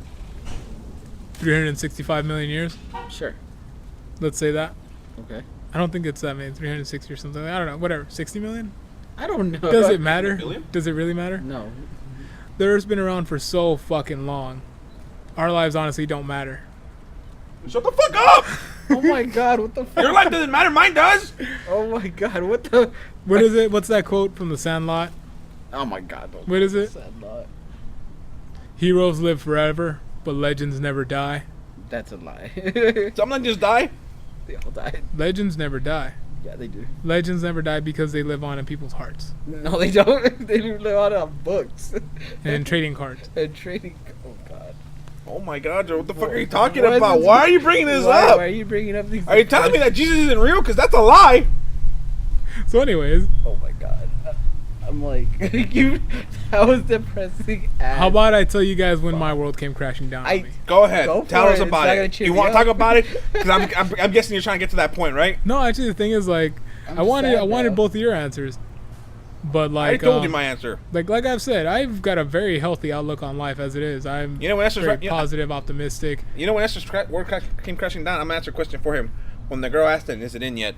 365 million years. Sure. Let's say that. Okay. I don't think it's that many. 360 or something. I don't know. Whatever. 60 million. I don't know. Does it matter? Billion? Does it really matter? No. The Earth's been around for so fucking long. Our lives honestly don't matter. Shut the fuck up! Oh my god, what the fuck? Your life doesn't matter. Mine does. Oh my god, what the? What is it? What's that quote from The Sandlot? Oh my god. Don't What is it? Sad lot. Heroes live forever, but legends never die. That's a lie. Someone just die. They all died. Legends never die. Yeah, they do. Legends never die because they live on in people's hearts No, they don't. They do live on books and in trading cards. and trading. Oh god. Oh my God, Joe, what the fuck are you talking What is about? this- Why are you bringing this Why up? are you bringing up these? Are you telling me that Jesus isn't real? Because that's a lie. So, anyways, Oh my god. I'm like, you. That was depressing. Ass. how about I tell you guys when my world came crashing down on me? Go ahead. Go for Tell us it. It's about not gonna it. cheer You me want to up. talk about it? Because I'm guessing you're trying to get to that point, right? No, actually, the thing is, like, I'm I wanted sad, bro. both of your answers, but I like, already told you my answer. like I've said, I've got a very healthy outlook on life as it is. I'm You know when Esther's very right, you positive, optimistic. know when Esther's world came crashing down, I'm gonna answer a question for him. When the girl asked him, "Is it in yet?"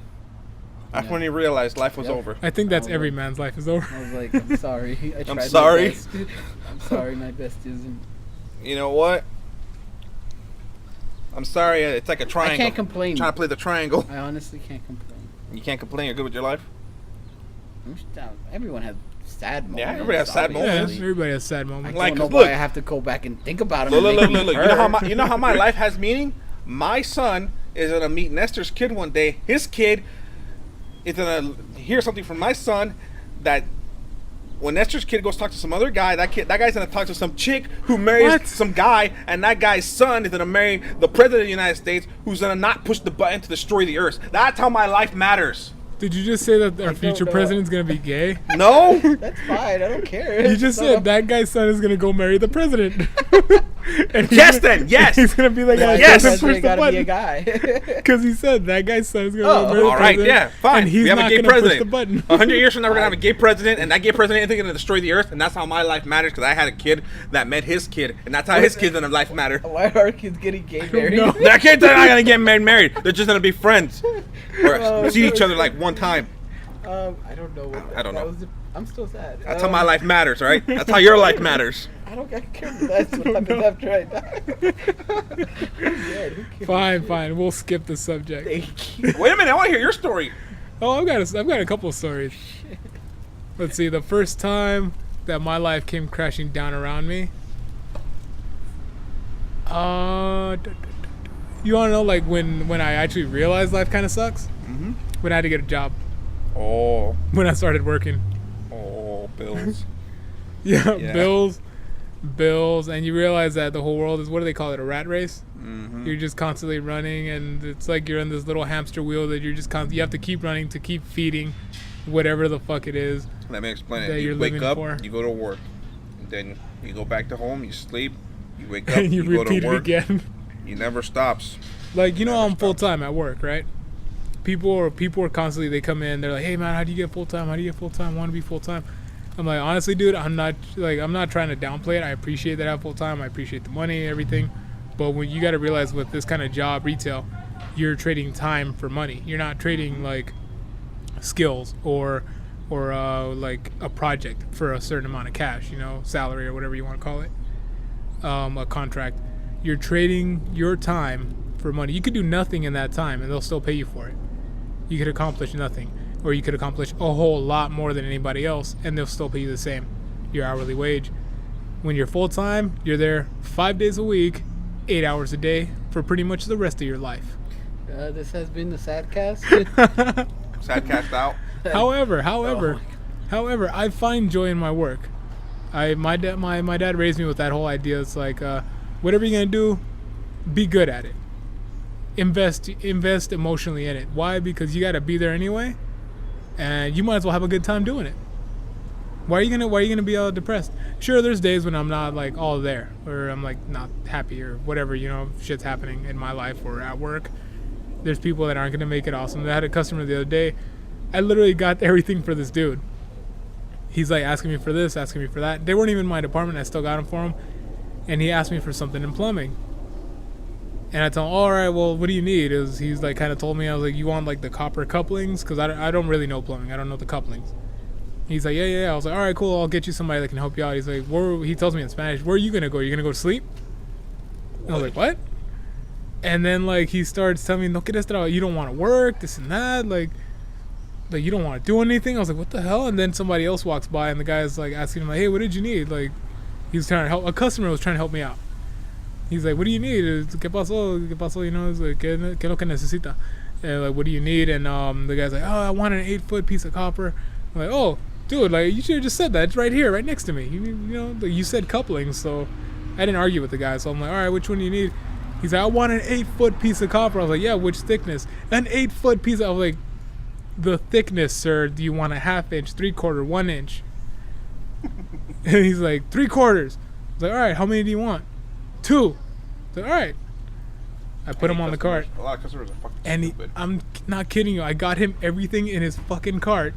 That's Yeah. when he realized life was Yep. over. I think that's Oh, every look. man's life is over. I was like, I'm sorry. I tried my sorry. best. I'm sorry. My best isn't. You know what? I'm sorry. It's like a triangle. I can't complain. Trying to play the triangle. I honestly can't complain. You can't complain. You're good with your life. I'm just down. Everyone has sad moments. Yeah, everybody has sad Yeah, moments. everybody has sad I moments. Like, don't know look. why I have to go back and think about them. Look. You know how my life has meaning? My son is gonna meet Nestor's kid one day. His kid is gonna hear something from my son that when Nestor's kid goes talk to some other guy, that guy's gonna talk to some chick who marries What? some guy, and that guy's son is gonna marry the president of the United States, who's gonna not push the button to destroy the earth. That's how my life matters. Did you just say that our don't future know. president's gonna be gay? No. That's fine. I don't care. You just said that guy's son is gonna go marry the president. And he's Yes, gonna- then, yes. He's gonna be the guy Yes. that doesn't push President the gotta be a button. guy. Because he said that guy's son is gonna Oh, go marry the All right, president. yeah, fine. And he's we have not a gay gonna president. push the button. 100 years from now, we're gonna have a gay president, and that gay president isn't gonna destroy the earth, and that's how my life matters. Because I had a kid that met his kid, and that's how his kids in life matter. Why are our kids getting gay married? know. Their kids are not gonna get married. They're just gonna be friends or Oh, see each no. other like one time. I don't know. I don't know. I'm still sad. That's how my life matters, right? That's how your life matters. I don't care. That's what happens after I die. I'm dead. Who cares? Fine. We'll skip the subject. Thank you. Wait a minute, I want to hear your story. Oh, I've got a couple of stories. Let's see. The first time that my life came crashing down around me. You want to know like when I actually realized life kind of sucks? Mhm. When I had to get a job. Oh, When I started working. bills. Yeah, Yeah. bills, and you realize that the whole world is, what do they call it, a rat race? Mm-hmm. You're just constantly running, and it's like you're in this little hamster wheel that you're just you have to keep running to keep feeding whatever the fuck it is. Let me explain That it. you're You wake living up, for. you go to work, then you go back to home, you sleep, you wake up, And you go repeat to it work. again. You never stops. Like, you know, Never I'm full stops. time at work, right? People are constantly, they come in, they're like, hey man, how do you get full time? How do you get full time? Want to be full time? I'm like, honestly, dude, I'm not trying to downplay it. I appreciate that I have full time. I appreciate the money, everything. But when you got to realize with this kind of job, retail, you're trading time for money. You're not trading like skills or like a project for a certain amount of cash, salary or whatever you want to call it, a contract. You're trading your time for money. You could do nothing in that time and they'll still pay you for it. You could accomplish nothing, or you could accomplish a whole lot more than anybody else and they'll still pay you the same, your hourly wage. When you're full time, you're there 5 days a week, 8 hours a day for pretty much the rest of your life. This has been the Sadcast. Sadcast out. However, I find joy in my work. My dad raised me with that whole idea. It's like, whatever you're gonna do, be good at it. Invest emotionally in it. Why? Because you gotta be there anyway, and you might as well have a good time doing it. Why are you gonna be all depressed? Sure, there's days when I'm not like all there, or I'm like not happy, or whatever, shit's happening in my life or at work. There's people that aren't gonna make it awesome. I had a customer the other day. I literally got everything for this dude. He's like asking me for this, asking me for that. They weren't even in my department. I still got them for him. And he asked me for something in plumbing. And I told him, all right, well, what do you need? He's like kind of told me, I was like, you want like the copper couplings? Because I don't really know plumbing. I don't know the couplings. He's like, yeah. I was like, all right, cool. I'll get you somebody that can help you out. He's like, he tells me in Spanish, where are you going to go? You're going to go to sleep? And I was like, what? And then like he starts telling me, no quieres trabajar, you don't want to work, this and that, like you don't want to do anything. I was like, what the hell? And then somebody else walks by and the guy's like asking him like, hey, what did you need? Like he was trying to help. A customer was trying to help me out. He's like, what do you need? ¿Qué pasó? He's like, ¿qué lo que necesita? And like, what do you need? And the guy's like, oh, I want an 8-foot piece of copper. I'm like, oh, dude, like you should have just said that. It's right here, right next to me. You said couplings, so I didn't argue with the guy. So I'm like, all right, which one do you need? He's like, I want an 8-foot piece of copper. I was like, yeah, which thickness? An 8-foot piece. I was like, the thickness, sir. Do you want a 1/2 inch, 3/4, 1 inch? And he's like, 3/4. I was like, all right, how many do you want? 2. I was like, all right. I put him on the cart. A lot of customers are fucking and stupid. I'm not kidding you. I got him everything in his fucking cart.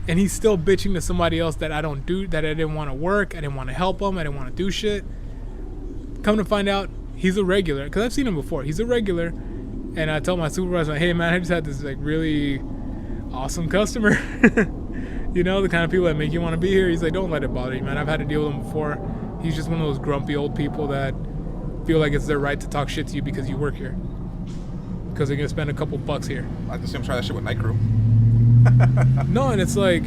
And he's still bitching to somebody else that I didn't want to work. I didn't want to help him. I didn't want to do shit. Come to find out, he's a regular, because I've seen him before. He's a regular, and I tell my supervisor, hey man, I just had this like really awesome customer. The kind of people that make you want to be here. He's like, don't let it bother you, man. I've had to deal with him before. He's just one of those grumpy old people that feel like it's their right to talk shit to you because you work here, because they're gonna spend a couple bucks here. I just see him try that shit with Night Crew. No, and it's like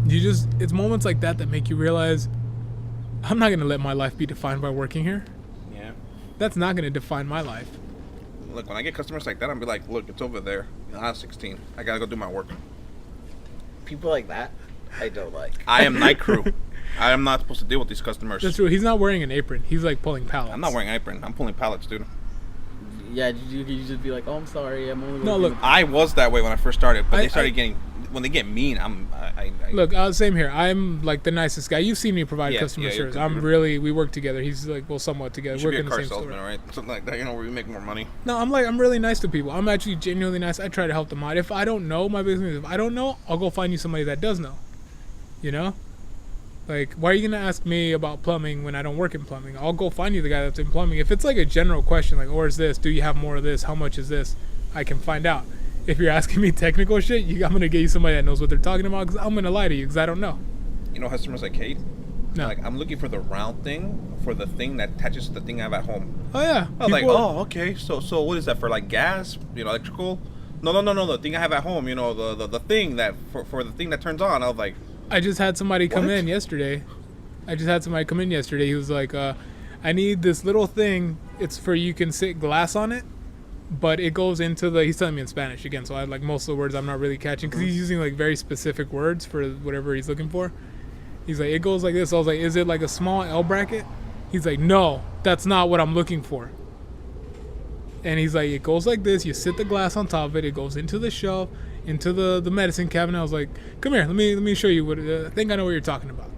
it's moments like that make you realize I'm not gonna let my life be defined by working here. Yeah. That's not gonna define my life. Look, when I get customers like that, I'm be like, look, it's over there. Aisle 16. I gotta go do my work. People like that, I don't like. I am Night Crew. I am not supposed to deal with these customers. That's true. He's not wearing an apron. He's like pulling pallets. I'm not wearing an apron. I'm pulling pallets, dude. Yeah, you just be like, oh, I'm sorry. I'm only. No, look. I was that way when I first started, but they started getting. When they get mean, Look, same here. I'm like the nicest guy. You've seen me provide customer service. We work together. He's like, well, somewhat together. You should We're be in a the car same salesman, store. right? Something like that, where you make more money. No, I'm really nice to people. I'm actually genuinely nice. I try to help them out. If I don't know my business, if I don't know, I'll go find you somebody that does know. Like, why are you gonna ask me about plumbing when I don't work in plumbing? I'll go find you the guy that's in plumbing. If it's like a general question, like, where's this? Do you have more of this? How much is this? I can find out. If you're asking me technical shit, I'm gonna get you somebody that knows what they're talking about, because I'm gonna lie to you, because I don't know. Customers like Kate? No. Like, I'm looking for the round thing, for the thing that attaches to the thing I have at home. Oh, yeah. I was like, oh, okay. So what is that, for like gas? Electrical? No. The thing I have at home, the thing that, for the thing that turns on. I was like, I just had somebody come in yesterday. He was like, I need this little thing. It's for you can sit glass on it, but it goes into he's telling me in Spanish again, so I like most of the words I'm not really catching, because he's using like very specific words for whatever he's looking for. He's like, it goes like this. I was like, is it like a small L bracket? He's like, no, that's not what I'm looking for. And he's like, it goes like this. You sit the glass on top of it. It goes into the shelf, into the medicine cabinet. I was like, come here, let me show you what. I think I know what you're talking about.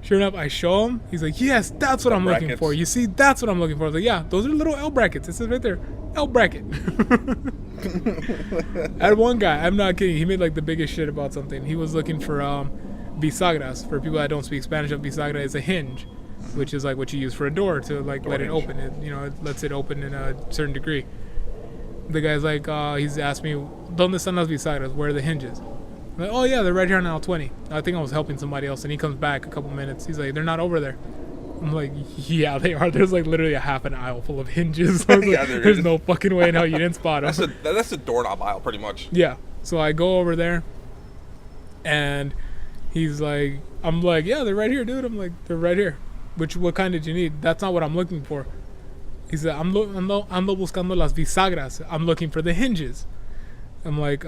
Sure enough, I show him. He's like, yes, that's what I'm looking for. You see, that's what I'm looking for. I was like, yeah, those are little L brackets. It says right there, L bracket. I had one guy, I'm not kidding, he made like the biggest shit about something. He was looking for bisagras. For people that don't speak Spanish, a bisagra is a hinge, which is like what you use for a door to like Door let it hinge. open. It lets it open in a certain degree. The guy's like, he's asked me, ¿Dónde están las bisagras? Where are the hinges? I'm like, oh yeah, they're right here on aisle 20. I think I was helping somebody else, and he comes back a couple minutes. He's like, they're not over there. I'm like, yeah, they are. There's like literally a half an aisle full of hinges. I was Yeah, like, there there's is. no fucking way in hell you didn't spot them. That's a doorknob aisle, pretty much. Yeah. So I go over there, and he's like, I'm like, yeah, they're right here, dude. I'm like, they're right here. What kind did you need? That's not what I'm looking for. He said, ando buscando las bisagras. I'm looking for the hinges. I'm like,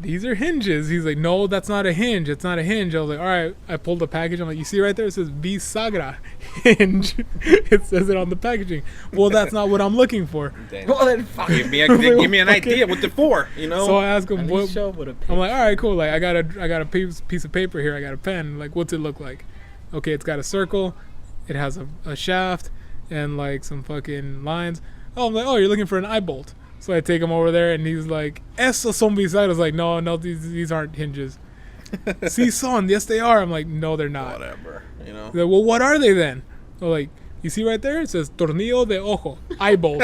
these are hinges. He's like, no, that's not a hinge. It's not a hinge. I was like, all right. I pulled the package. I'm like, you see right there? It says bisagra hinge. It says it on the packaging. Well, that's not what I'm looking for. Damn. Well, then fuck. Give me an idea what they're for, you know? So I asked him, At what? least show what a I'm like, all right, cool. Like, I got a piece of paper here. I got a pen. Like, what's it look like? Okay, it's got a circle. It has a shaft and like some fucking lines. Oh, I'm like, oh, you're looking for an eye bolt. So I take him over there, and he's like, "Esos son bisagras." I was like, no, these aren't hinges. Si son, yes they are. I'm like, no, they're not. Whatever, you know? They're like, well, what are they then? I'm like, you see right there? It says tornillo de ojo, eye bolt.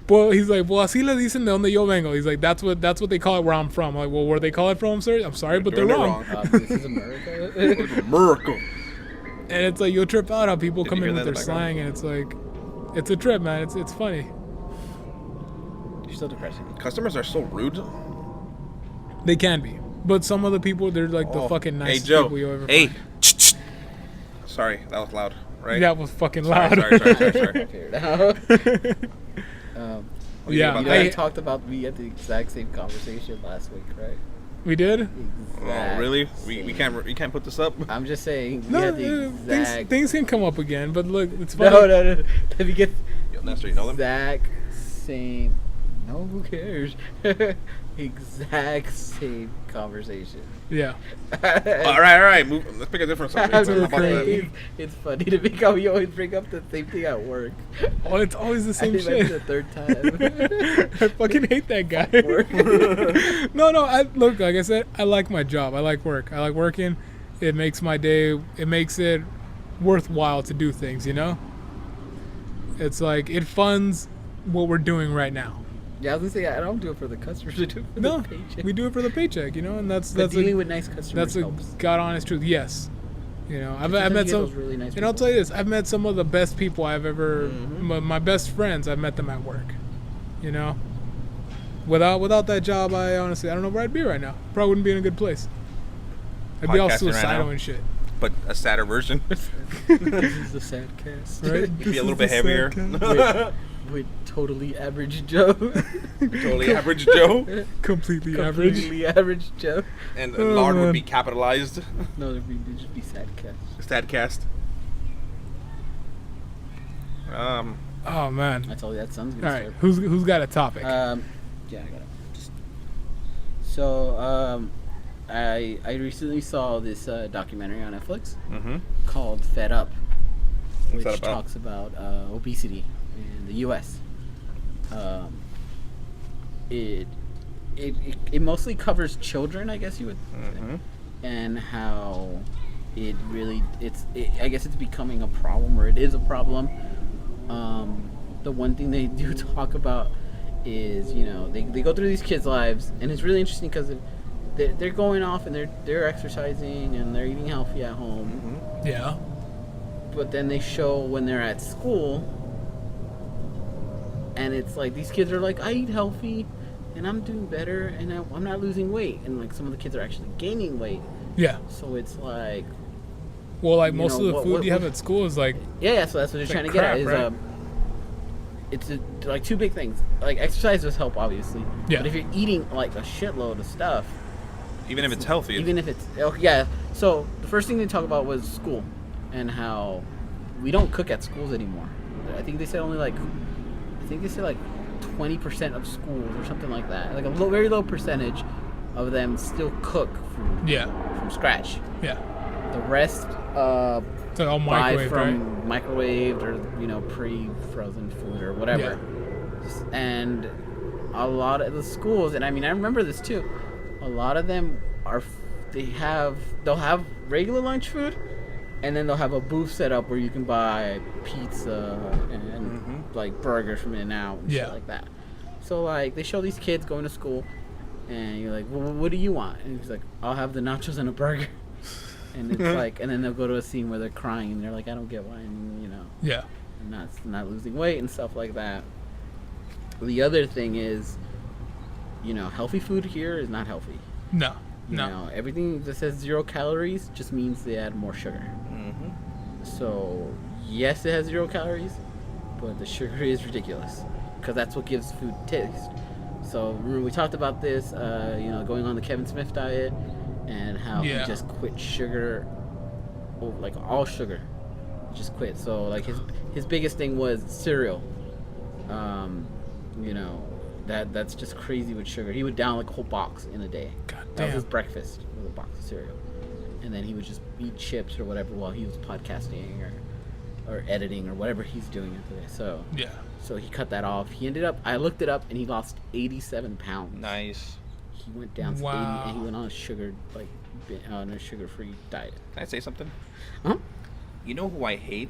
Well, he's like, well, así le dicen de donde yo vengo. He's like, that's what they call it where I'm from. I'm like, well, where they call it from, sir? I'm sorry, but they're wrong. This is America. Miracle. And it's like, you'll trip out how people Did come you in hear with that their in the slang, and it's like, it's a trip, man. It's funny. You're so depressing. Customers are so rude. They can be, but some of the people, they're like the fucking Hey, nicest Joe. people you ever Hey. find. Sorry, that was loud, right? That was fucking Sorry, loud. sorry. Figured out. What do you Yeah, think You about and I that? talked about we had the exact same conversation last week, right? We did. Oh, really? We can't put this up? I'm just saying we No, had the exact. things can come up again, but look, it's funny. No. Let me get Yo, Nestor, you know them? exact same. No, who cares? Exact same conversation. Yeah. All right. Let's pick a different subject. I'm How just about that? saying, it's funny to me how you always bring up the same thing at work. Oh, it's always the I same think that's the shit. third time. I fucking hate that guy. Work. No. Look, like I said, I like my job. I like work. I like working. It makes my day. It makes it worthwhile to do things. You know. It's like it funds what we're doing right now. Yeah, I was gonna say I don't do it for the customers. I do it for No, the paycheck. we do it for the paycheck. You know, and that's But dealing a, with nice customers that's a helps. god honest truth. Yes. You know, I've Sometimes met you get some, those really nice and I'll people. tell you this: I've met some of the best people I've ever, Mhm. my best friends. I've met them at work. You know, without that job, I honestly, I don't know where I'd be right now. Probably wouldn't be in a good place. I'd be all Podcasting right suicidal now. and shit. But a sadder version. This is the sad cast. Right? Be a little bit heavier. With totally average Joe. Totally average Joe. Completely average. Completely average Joe. And Oh, Lard man. would be capitalized. No, it'd just be sad cast. Statcast. Oh man. I told you that sun's All gonna right, start. who's got a topic? Yeah, I got it. So, I recently saw this documentary on Netflix Mm-hmm. called Fed Up, What's which that about? talks about obesity in the U.S. It mostly covers children, I guess you would say, Mm-hmm. and how I guess it's becoming a problem, or it is a problem. The one thing they do talk about is, you know, they go through these kids' lives, and it's really interesting because they're going off and they're exercising and they're eating healthy at home, Mm-hmm. Yeah. but then they show when they're at school, and it's like these kids are like, I eat healthy and I'm doing better and I'm not losing weight, and like some of the kids are actually gaining weight. Yeah. So it's like, Well, like You most know, of the food you have at school is like, yeah, so that's what they're It's trying like to get at. crap, Is right? It's like two big things. Like exercise does help, obviously. Yeah. But if you're eating like a shitload of stuff, Even if it's healthy. even if it's yeah. So the first thing they talk about was school, and how we don't cook at schools anymore. I think they said only like 20% of schools or something like that. Like a very low percentage of them still cook food yeah, from scratch. yeah. The rest It's like all buy microwave, right? from microwaved or, you know, pre-frozen food or whatever. And a lot of the schools, and I mean I remember this too. A lot of them they'll have regular lunch food, and then they'll have a booth set up where you can buy pizza and like burgers from In-N-Out and shit like that. So like they show these kids going to school, and you're like, well, what do you want? And he's like, I'll have the nachos and a burger. And it's like, and then they'll go to a scene where they're crying, and they're like, I don't get why, and, you know. Yeah. And not losing weight and stuff like that. The other thing is, you know, healthy food here is not healthy. No. You know, everything that says 0 calories just means they add more sugar. So, yes, it has 0 calories, but the sugar is ridiculous because that's what gives food taste. So, remember we talked about this, you know, going on the Kevin Smith diet and how he just quit sugar, like all sugar, just quit. So, like his biggest thing was cereal. You know, that's just crazy with sugar. He would down like a whole box in a day. God That damn. was his breakfast, was a box of cereal. And then he would just eat chips or whatever while he was podcasting or editing or whatever he's doing in the day. So so he cut that off. He ended up, I looked it up, and he lost 87 pounds. Nice. He went down to 80, and he went on a sugar-free diet. Can I say something? Huh? You know who I hate?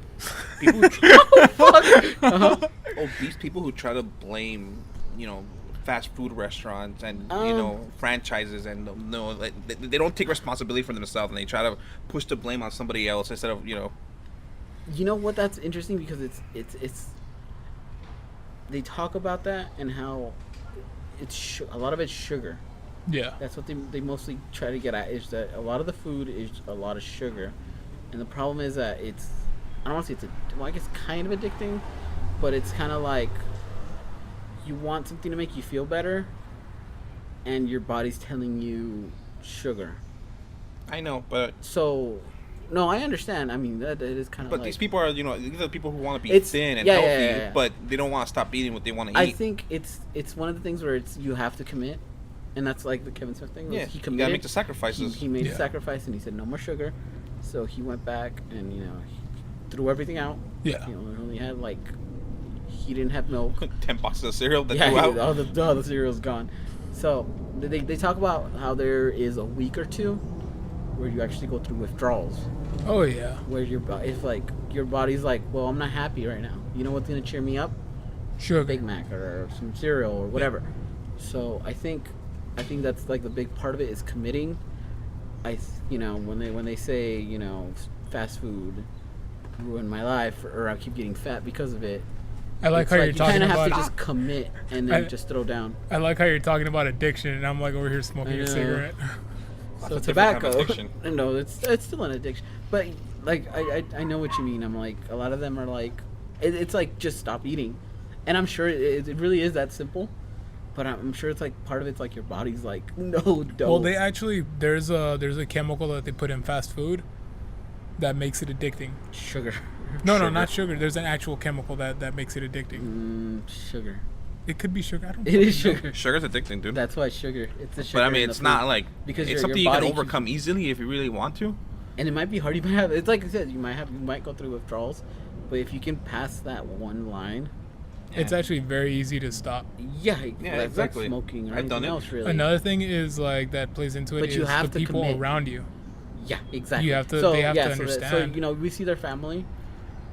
People who obese people who try to blame, you know, fast food restaurants and you know, franchises, and no, like, they don't take responsibility for themselves, and they try to push the blame on somebody else instead of, you know. You know what? That's interesting because it's they talk about that and how it's a lot of it's sugar. Yeah. That's what they mostly try to get at, is that a lot of the food is a lot of sugar. And the problem is that I don't want to say well, I guess kind of addicting, but it's kind of like you want something to make you feel better, and your body's telling you sugar. I know, but So, no, I understand. I mean, that it is kind of but like, these people are, you know, these are the people who want to be thin and healthy, but they don't want to stop eating what they want to eat. I think it's one of the things where you have to commit, and that's like the Kevin Smith thing. Yeah, He you committed. gotta make the sacrifices. He made a sacrifice, and he said no more sugar. So he went back and, you know, he threw everything out. Yeah. You know, he only had like, he didn't have milk. 10 boxes of cereal that Yeah, threw out. all the cereal's gone. So they talk about how there is a week or two where you actually go through withdrawals. Oh yeah. Where it's like your body's like, well, I'm not happy right now. You know what's gonna cheer me up? Sugar. Big Mac or some cereal or whatever. So I think that's like the big part of it is committing. You know, when they say, you know, fast food ruined my life or I keep getting fat because of it. I like how you're talking you kind of about. have to just commit and then just throw down. I like how you're talking about addiction, and I'm like over here smoking a cigarette. So That's a different kind of tobacco, addiction. no, it's still an addiction. But like I know what you mean. I'm like, a lot of them are like, it's like just stop eating, and I'm sure it really is that simple. But I'm sure it's like part of it's like your body's like, no, don't. Well, they actually there's a chemical that they put in fast food that makes it addicting. Sugar. No, not sugar. There's an actual chemical that makes it addicting. Sugar. It could be sugar. I don't. It is know. sugar. Sugar's addicting, dude. That's why sugar. It's the sugar. But I mean, in the it's not food. like Because it's your something you can body overcome easily if you really want to. And it might be hard. You might have. It's like I said. You might go through withdrawals, but if you can pass that one line. It's actually very easy to stop. Yeah, Yeah, exactly. Like smoking or I've done anything it. else, really. Another thing is like that plays into it But is you have the to people commit. around you. Yeah, exactly. You have to. So, they have to so understand. you know, we see their family,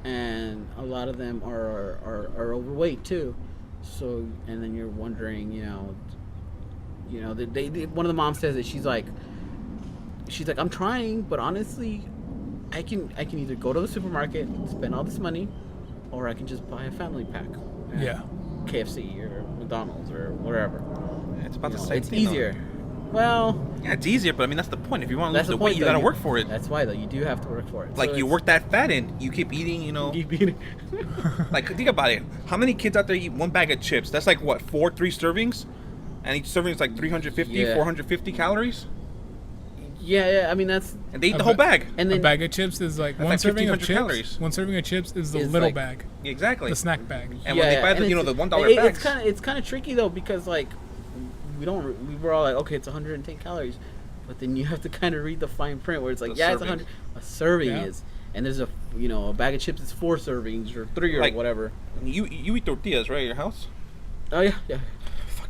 and a lot of them are overweight too. So, and then you're wondering, you know, they one of the moms says that she's like, I'm trying, but honestly, I can either go to the supermarket, spend all this money, or I can just buy a family pack. at Yeah. KFC or McDonald's or wherever. It's about the You know, same it's thing. easier. Well, Yeah, it's easier, but I mean that's the point. If you want to lose that's the the point. weight, you though. gotta work for it. That's why, though, you do have to work for it. Like So you it's- work that fat in, you keep eating, you know. Keep eating. Like think about it. How many kids out there eat one bag of chips? That's like what, 3 servings? And each serving is like 350, Yeah. 450 calories? Yeah. I mean, that's And they eat A the whole ba- bag. and A then bag of chips is like That's one like serving of 1,500 chips. calories. One serving of chips is the Is little like- bag, Exactly. the snack bag. And when they buy the, and you know, it's- the $1 bags. It's kind of tricky though, because like we were all like, okay, it's 110 calories, but then you have to kind of read the fine print where it's like, The yeah, it's serving. 100. A serving Yeah. is, and there's a bag of chips is 4 servings or 3 or Like- whatever. You eat tortillas, right, at your house? Oh yeah.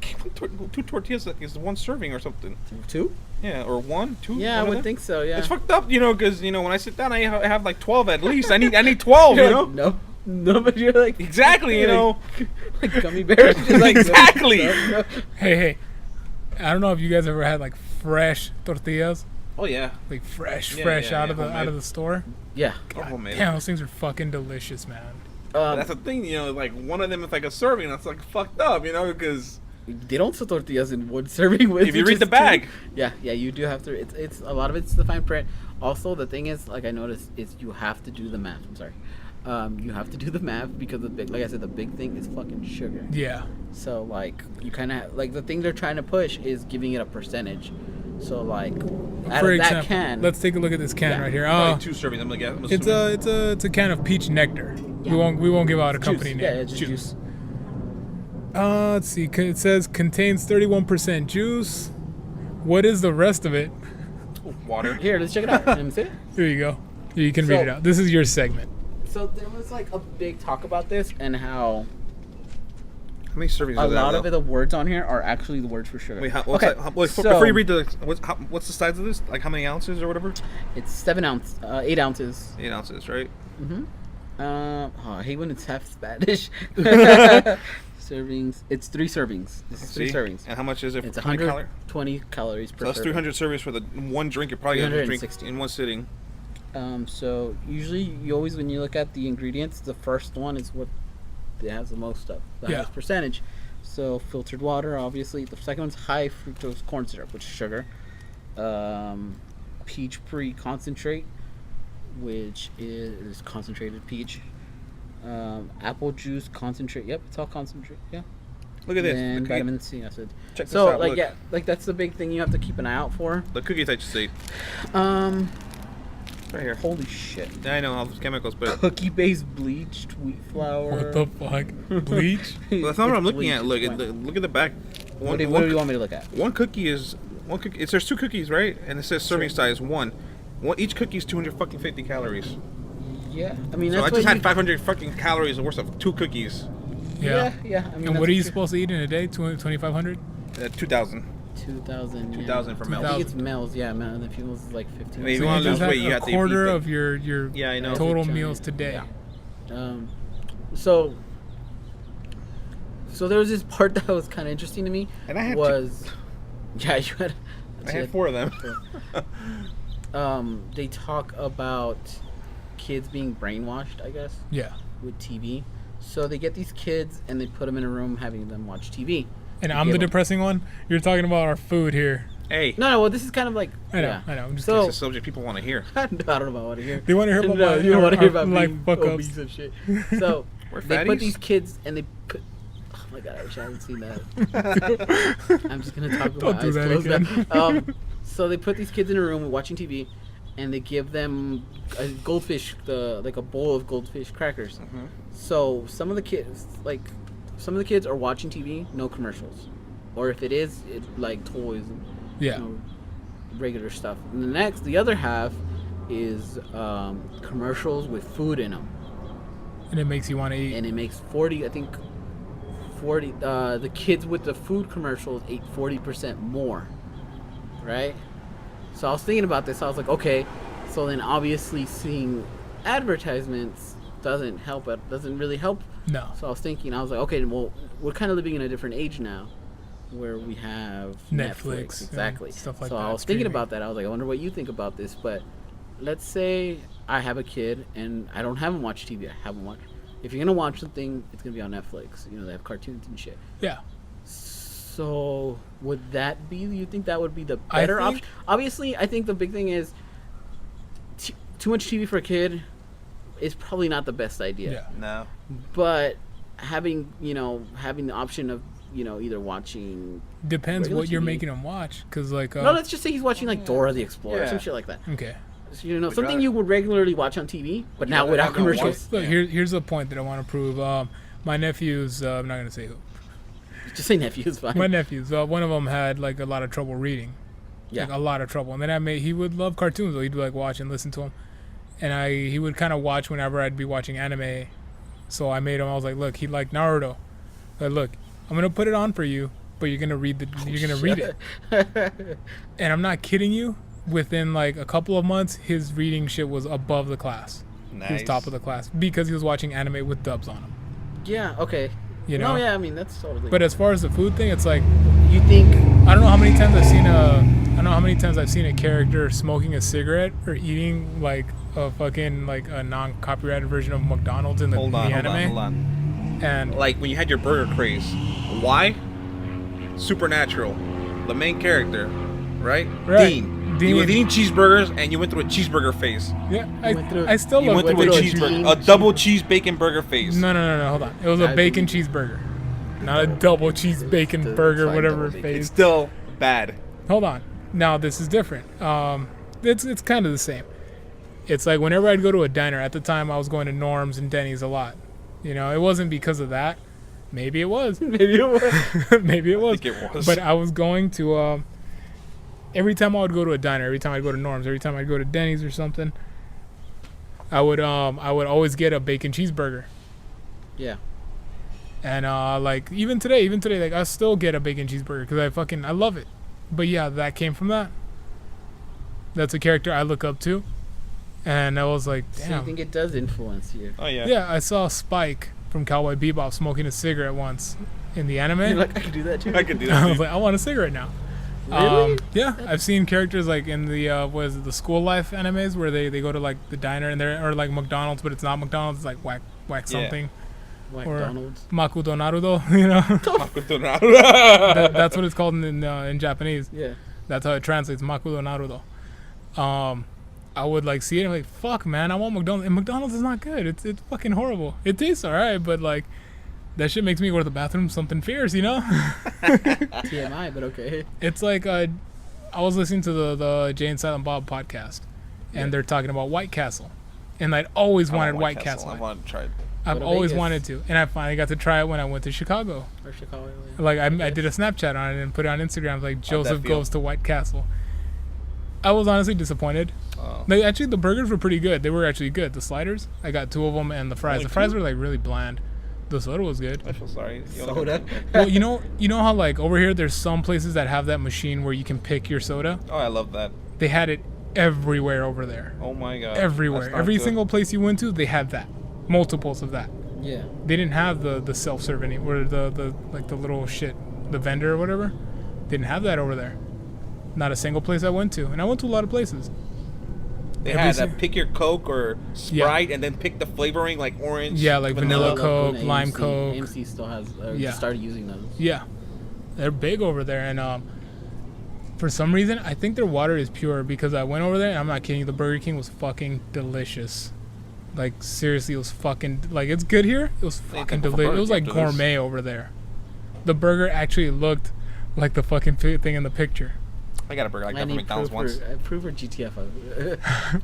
fucking two tortillas is one serving or something. 2? Yeah, or two. Yeah, I would think so. Yeah. It's fucked up, because when I sit down, I have like 12 at least. I need 12, You're like, no, but you're like Exactly, like gummy bears. Just like, Exactly. No. Hey, I don't know if you guys ever had like fresh tortillas, Oh yeah. like fresh Yeah, out of the store. Yeah. Homemade. Damn, those things are fucking delicious, man. That's the thing, like one of them is like a serving. That's like fucked up, because they don't sell tortillas in one serving. if you read the bag, yeah, you do have to. It's a lot of it's the fine print. Also, the thing is, like I noticed, is you have to do the math. I'm sorry. You have to do the math because like I said, the big thing is fucking sugar. Yeah. So like you kind of like the thing they're trying to push is giving it a percentage. So like out For of example, that can, let's take a look at this can right here. probably 2 servings. I'm gonna guess. It's a can of peach nectar. Yeah. We won't give out a company juice. name. Yeah, it's just juice. Let's see. It says contains 31% juice. What is the rest of it? Water. Here, let's check it out. Let me see it. Here you go. You can read it out. This is your segment. So there was like a big talk about this and how How many servings? a is that, lot though? of the words on here are actually the words for sugar. Wait, okay, before you read what's the size of this? Like how many ounces or whatever? it's 8 ounces. 8 ounces, right? I hate when it's half Spanish. Servings. It's 3 servings. This is 3 servings. And how much is it? It's for 100 120 calories per So that's serving. 300 servings for the one drink. You probably have to drink 360. in one sitting. So usually you always, when you look at the ingredients, the first one is what it has the most of, the highest percentage. So filtered water, obviously. The second one's high fructose corn syrup, which is sugar. Peach pre-concentrate, which is concentrated peach. Apple juice concentrate. Yep, it's all concentrate. Yeah. Look at this. And The cookie- vitamin C acid. Check this So out. like look. yeah, like that's the big thing you have to keep an eye out for. The cookies I just see. Right here. Holy shit. Yeah, I know all those chemicals, but Cookie-based bleached wheat flour. What the fuck? Bleach? well, that's not what I'm looking Bleach, at. Look it's at look at the back. What do you want me to look at? One cookie is one cookie. There's 2 cookies, right? And it says serving size 1. Each cookie is 250 calories. Yeah, I mean So that's I just what had 500 fucking calories worth of 2 cookies. Yeah. Yeah. I mean, And what are you supposed to eat in a day? 2,500? 2,000. 2,000. 2,000 for males. I think it's males. Yeah, and the females is like 15. I mean, So you wanna you just lose have weight, you a have to quarter eat of your Yeah, I know. total Giant. meals today. Yeah. So there was this part that was kind of interesting to me. And I had yeah, you had. I had 4 of them. They talk about kids being brainwashed, I guess, Yeah. with TV. So they get these kids and they put them in a room having them watch TV. And They I'm give the 'em- depressing one. You're talking about our food here. Hey, No, well, this is kind of like. I know. yeah. I know. I'm just So- it's a subject people want to hear. I don't know about what I hear. They want to hear about No, my, you don't want to hear about life being fuck ups. obese and shit. So We're they put fatties. these kids and they put. Oh my god! I wish I hadn't seen that. I'm just gonna talk with Don't my do eyes that closed again. now. So they put these kids in a room watching TV, and they give them a goldfish, like a bowl of goldfish crackers. So some of the kids are watching TV, no commercials, or if it is, it's like toys. And, Yeah. regular stuff. And the other half is commercials with food in them, And it makes you want to eat. and it makes 40. I think 40. The kids with the food commercials ate 40% more, right? So I was thinking about this. I was like, okay, so then obviously seeing advertisements doesn't help. It doesn't really help. No. So I was thinking, I was like, okay, well, we're kind of living in a different age now, where we have Netflix and exactly. stuff like so that, I was thinking streaming. about that. I was like, I wonder what you think about this. But let's say I have a kid and I haven't watched TV. I haven't watched. If you're gonna watch something, it's gonna be on Netflix. You know, they have cartoons and shit. Yeah. So would that be? You think that would be the I better think- option? Obviously, I think the big thing is too much TV for a kid is probably not the best idea. Yeah. No. But having the option of either watching. Depends Regular what you're TV. making them watch. Because, like. No, let's just say he's watching like Dora the Explorer, Yeah. some shit like that. Okay. So, Would something rather- you would regularly watch on TV, but you now rather without have them watch- commercials. Look, here's a point that I want to prove. My nephews, I'm not going to say who. Just say nephew is fine. My nephews, one of them had like a lot of trouble reading. Yeah. Like a lot of trouble. And then he would love cartoons, though. He'd like watch and listen to them. And he would kind of watch whenever I'd be watching anime. So I was like, look, he liked Naruto. But look, I'm going to put it on for you. but you're gonna read it. And I'm not kidding you. Within like a couple of months, his reading shit was above the class. Nice. He was top of the class because he was watching anime with dubs on him. Yeah. Okay. You know. No. Yeah. I mean, that's totally. But as far as the food thing, it's like you think. I don't know how many times I've seen a character smoking a cigarette or eating like a fucking like a non-copyrighted version of McDonald's in the anime. Hold on. And Like when you had your burger craze, why? Supernatural, the main character, right? Dean. You were eating cheeseburgers and you went through a cheeseburger phase. Yeah, I still You love went through a bacon cheeseburger, a double cheese bacon burger phase. No, hold on. It was a bacon cheeseburger, not a double cheese bacon burger, whatever It's phase. still bad. Hold on. Now this is different. It's kind of the same. It's like whenever I'd go to a diner. At the time, I was going to Norm's and Denny's a lot. You know, it wasn't because of that. Maybe it was. Maybe it was. Maybe it was. I think it was. But I was going to. Every time I would go to a diner, every time I'd go to Norm's, every time I'd go to Denny's or something, I would always get a bacon cheeseburger. Yeah. And like even today, like I still get a bacon cheeseburger because I love it. But yeah, that came from that. That's a character I look up to, and I was like, damn. So you think it does influence you? Oh yeah. Yeah, I saw Spike from Cowboy Bebop smoking a cigarette once in the anime. You're like, I could do that too. I could do that. I was like, I want a cigarette now. Really? Yeah, I've seen characters like in the the school life animes where they go to like the diner and they're or like McDonald's, but it's not McDonald's. It's like whack something. McDonald's. Makudo Naruto, you know. That's what it's called in Japanese. Yeah. That's how it translates, Makudo Naruto. I would like see it and I'm like, fuck man, I want McDonald's. And McDonald's is not good. It's fucking horrible. It tastes alright, but like that shit makes me go to the bathroom something fierce, you know? TMI, but okay. It's like I was listening to the Jay and Silent Bob podcast, and they're talking about White Castle, and I'd always wanted White Castle. I wanted to try it. I've always wanted to, and I finally got to try it when I went to Chicago. Or Chicago. Yeah. Like I did a Snapchat on it and put it on Instagram, like Joseph goes to White Castle. I was honestly disappointed. Like, actually, the burgers were pretty good. They were actually good. The sliders, I got 2 of them, and the fries. The fries were like really bland. The soda was good. I feel sorry. Soda? Well, you know how like over here there's some places that have that machine where you can pick your soda? Oh, I love that. They had it everywhere over there. Oh my god. Everywhere. Every single place you went to, they had that. Multiples of that. Yeah. They didn't have the self-serve anywhere, the like the little shit, the vendor or whatever. Didn't have that over there. Not a single place I went to. And I went to a lot of places. They had pick your Coke or Sprite and then pick the flavoring like orange. Yeah, like vanilla Coke, lime Coke. AMC still has, started using those. Yeah. They're big over there. And for some reason, I think their water is pure because I went over there and I'm not kidding you, the Burger King was fucking delicious. Like, seriously, it was fucking, like, it's good here. It was fucking delicious. It was like gourmet over there. The burger actually looked like the fucking thing in the picture. I got a burger like that from McDonald's once. Proof or GTF.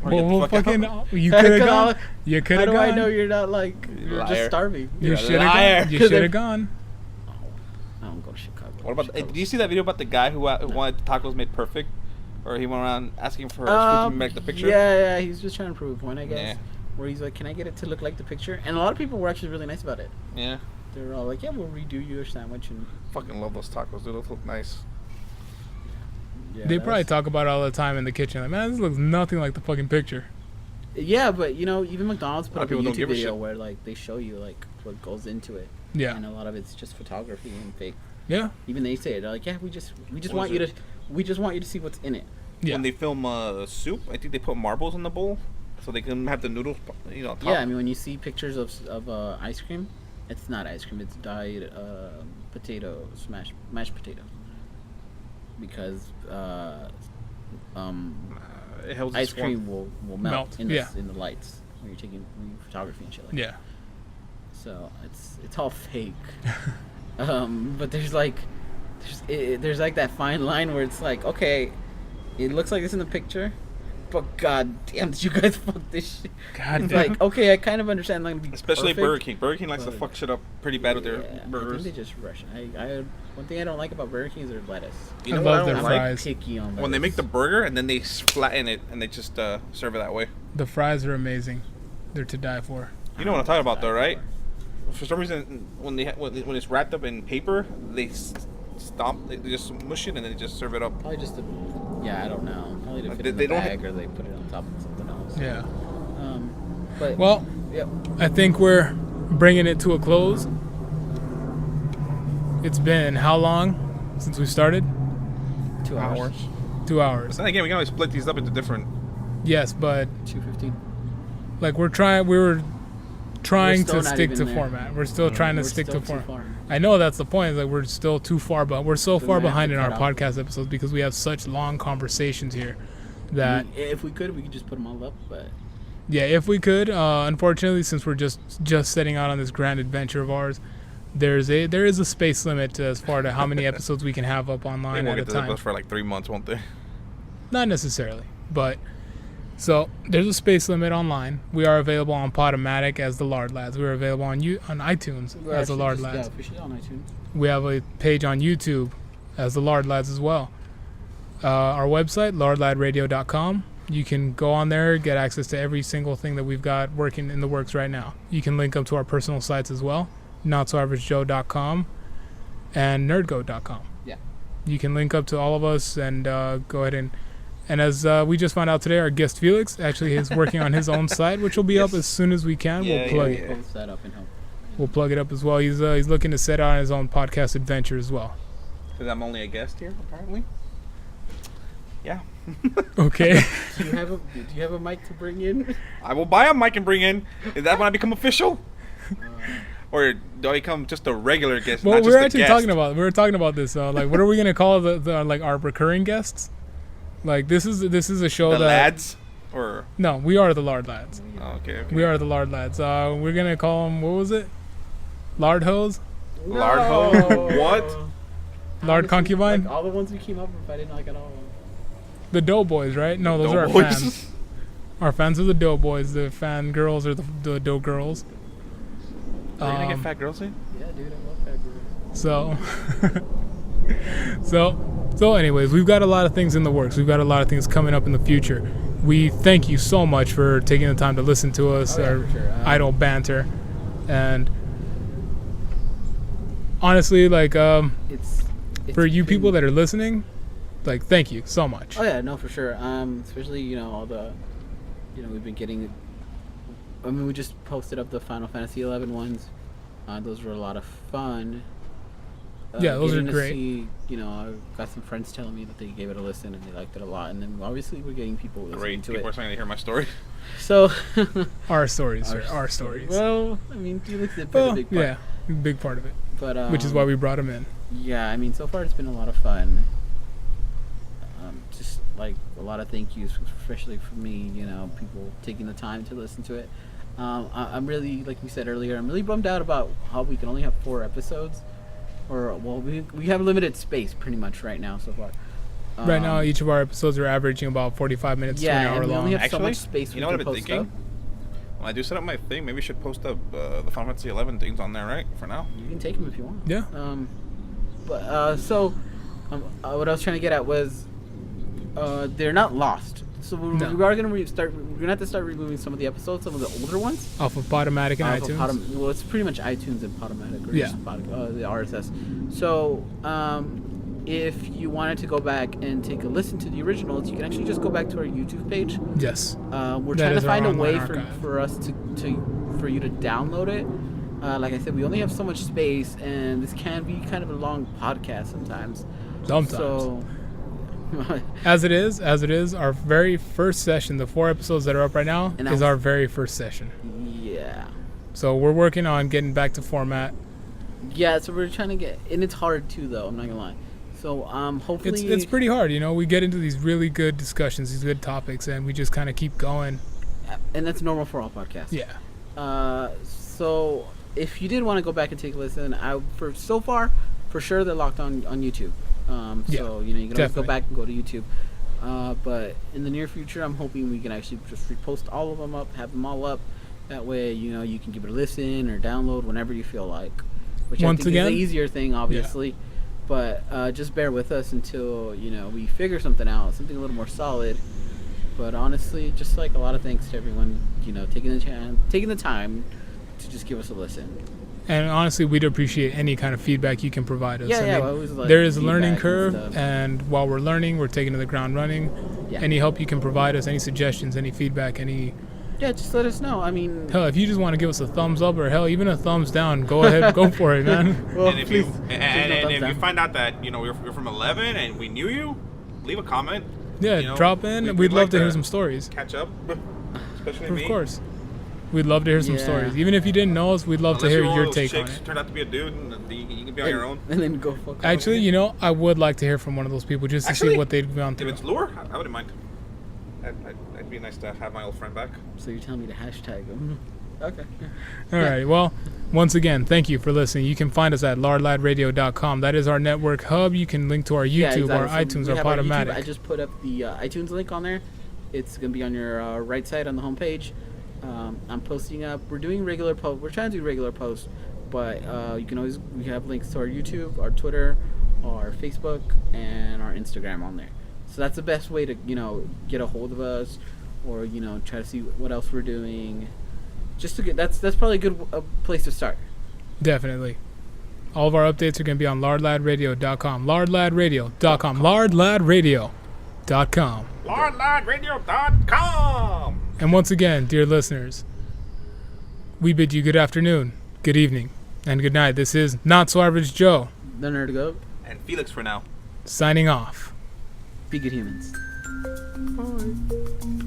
Well, fucking, you could have gone. You could have gone. How do I know you're not like, you're just starving? You should have gone. You should have gone. I don't go to Chicago. What about, did you see that video about the guy who wanted tacos made perfect? Or he went around asking for food to make the picture? Yeah, he's just trying to prove a point, I guess. Yeah. Where he's like, can I get it to look like the picture? And a lot of people were actually really nice about it. Yeah. They were all like, yeah, we'll redo your sandwich. And fucking love those tacos, dude. Those look nice. Yeah, they probably talk about it all the time in the kitchen. Like, man, this looks nothing like the fucking picture. Yeah, but you know, even McDonald's put up a YouTube video shit. Where like they show you like what goes into it. Yeah. And a lot of it's just photography and fake. Yeah. Even they say it. They're like, yeah, we just want you to see what's in it. Yeah. When they film soup, I think they put marbles in the bowl so they can have the noodles, you know. Top. Yeah, I mean when you see pictures of ice cream, it's not ice cream. It's dyed mashed potatoes. Because ice cream will melt in the lights when you're taking photography and shit like that. So it's all fake. But there's like that fine line where it's like, okay, it looks like this in the picture, but god damn, did you guys fuck this shit? God damn. Like, okay, I kind of understand like especially Burger King. Burger King likes to fuck shit up pretty bad with their burgers. I think they just rush. One thing I don't like about Burger King is their lettuce. You know what I don't like? I'm picky on lettuce. When they make the burger and then they flatten it and they just serve it that way. The fries are amazing. They're to die for. You know what I'm talking about, though, right? For some reason, when it's wrapped up in paper, they stomp, they just mush it and then they just serve it up. Probably just I don't know. Probably to fit in They the don't bag, or they put it on top of something else. Yeah. But Well, yeah. I think we're bringing it to a close. It's been how long since we started? 2 hours. 2 hours. But then again, we can always split these up into different. Yes, but 2:15. like we were trying still to not stick even to there. format. We're still trying to We're stick still to too format. far. I know that's the point. Like we're still too far, but we're so So far we have behind to in our cut out. podcast episodes because we have such long conversations here I that mean, if we could just put them all up, but yeah, if we could. Unfortunately, since we're just setting out on this grand adventure of ours, there is a space limit as far to how many episodes we can have up They online won't at a get to the time. bus for like 3 months, won't they? Not necessarily, but so there's a space limit online. We are available on Podomatic as the Lard Lads. We're available on iTunes we're as the actually Lard just, Lads. Yeah, officially on iTunes. We have a page on YouTube as the Lard Lads as well. Our website, lardladradio.com. You can go on there, get access to every single thing that we've got working in the works right now. You can link up to our personal sites as well, notsoaveragejoe.com and nerdgoat.com. Yeah. You can link up to all of us and go ahead and as we just found out today, our guest Felix actually is working on his own site, which will be up as soon as we can. Yeah, we'll plug yeah, it. yeah. Post that up and help. We'll plug it up as well. He's looking to set out his own podcast adventure as well. Because I'm only a guest here, apparently. Yeah. Okay. Do you have a mic to bring in? I will buy a mic and bring in. Is that when I become official? Or do I become just a regular guest? Well, not we just were a actually guest? talking about this. Like, what are we gonna call the like our recurring guests? Like, this is a show The that lads? Or. no, we are the Lard Lads. Oh, okay. We are the Lard Lads. We're gonna call them, what was it? Lard Hose? Lard hoe? What? Lard Honestly, Concubine? Like, all the ones we came up with, I didn't like at all. The Doughboys, right? No, those are our Doughboys? fans. Our fans are the Doughboys. The fan girls are the Dough girls. Are you gonna get fat girls in? Yeah, dude, I love that group. So anyways, we've got a lot of things in the works. We've got a lot of things coming up in the future. We thank you so much for taking the time to listen to us, Oh, yeah, our for sure. idle banter. And honestly, like, It's for you been- people that are listening, like, thank you so much. Oh yeah, no, for sure. Especially all the, we've been getting. I mean, we just posted up the Final Fantasy 11 ones. Those were a lot of fun. Yeah, those are getting to great. See, I've got some friends telling me that they gave it a listen and they liked it a lot. And then obviously we're getting people listening Great. to People are it. starting to hear my story. So. Our stories, sir. Our stories. Well, I mean, Felix did play a big part. yeah, big part of it. But Which is why we brought him in. Yeah, I mean, so far it's been a lot of fun. Just like a lot of thank yous, especially for me, people taking the time to listen to it. I'm really, like we said earlier, I'm really bummed out about how we can only have 4 episodes. We have limited space pretty much right now so far. Right now, each of our episodes are averaging about 45 minutes to an Yeah, hour and we long. only have so Actually, much space you know what I've can been post thinking? up. When I do set up my thing, maybe we should post up the Final Fantasy 11 things on there, right? For now. You can take them if you want. Yeah. What I was trying to get at was, they're not lost. So we are gonna we're gonna have to start removing some of the episodes, some of the older ones. Off of Podomatic and Off of iTunes. well, it's pretty much iTunes and Podomatic, or Yeah. just the RSS. So, if you wanted to go back and take a listen to the originals, you can actually just go back to our YouTube page. Yes. We're That trying to is our find a online way archive. for us for you to download it. Like I said, we only have so much space, and this can be kind of a long podcast sometimes. Sometimes. So, As it is, our very first session, the 4 episodes that are up right now, And that is was- our very first session. yeah. So we're working on getting back to format. Yeah, so we're trying to get, and it's hard too, though. I'm not gonna lie. So, hopefully, It's pretty hard, We get into these really good discussions, these good topics, and we just kind of keep going. and that's normal for all podcasts. Yeah. So if you did want to go back and take a listen, for sure they're locked on YouTube. So you can always definitely. go back and go to YouTube. But in the near future, I'm hoping we can actually just repost all of them up, have them all up. That way, you can give it a listen or download whenever you feel like. Which Once I think again? is the easier thing, obviously. But just bear with us until we figure something out, something a little more solid. But honestly, just like a lot of thanks to everyone, taking the time to just give us a listen. And honestly, we'd appreciate any kind of feedback you can provide us. I always like there is a learning feedback curve, and stuff. and while we're learning, we're taking to the ground running. Yeah. Any help you can provide us, any suggestions, any feedback, any... Yeah, just let us know. I mean... Hell, if you just want to give us a thumbs up or hell, even a thumbs down, go ahead, go for it, man. Well, And if you please if no you thumbs find out that you're from 11 and we knew you, leave a comment. Yeah, You know, drop in. We'd love to hear some stories. Catch up, especially Of me. course. We'd love to hear some Yeah. stories. Even if you didn't know us, we'd love Unless to hear you're one your of those take on chicks, it. turned out to be a dude, and you can be on your own. And then go fuck off. Actually, you know, I would like to hear from one of those people just to see Actually, what they've gone If through. it's lure, I wouldn't mind. It'd be nice to have my old friend back. So you're telling me to hashtag them. Okay. All right. Well, once again, thank you for listening. You can find us at lardladradio.com. That is our network hub. You can link to our YouTube, our iTunes, our Podomatic. I just put up the iTunes link on there. It's going to be on your right side on the homepage. I'm posting up. We're doing regular posts. We're trying to do regular posts, but you can always, we have links to our YouTube, our Twitter, our Facebook, and our Instagram on there. So that's the best way to, get a hold of us, or, try to see what else we're doing. Just to get, that's probably a good place to start. Definitely. All of our updates are going to be on lardladradio.com. Lardladradio.com. Lardladradio.com. LardLardRadio.com. And once again, dear listeners, we bid you good afternoon, good evening, and good night. This is Not So Average Joe, The Nerd Goat. And Felix for now. signing off. Be good humans. Bye.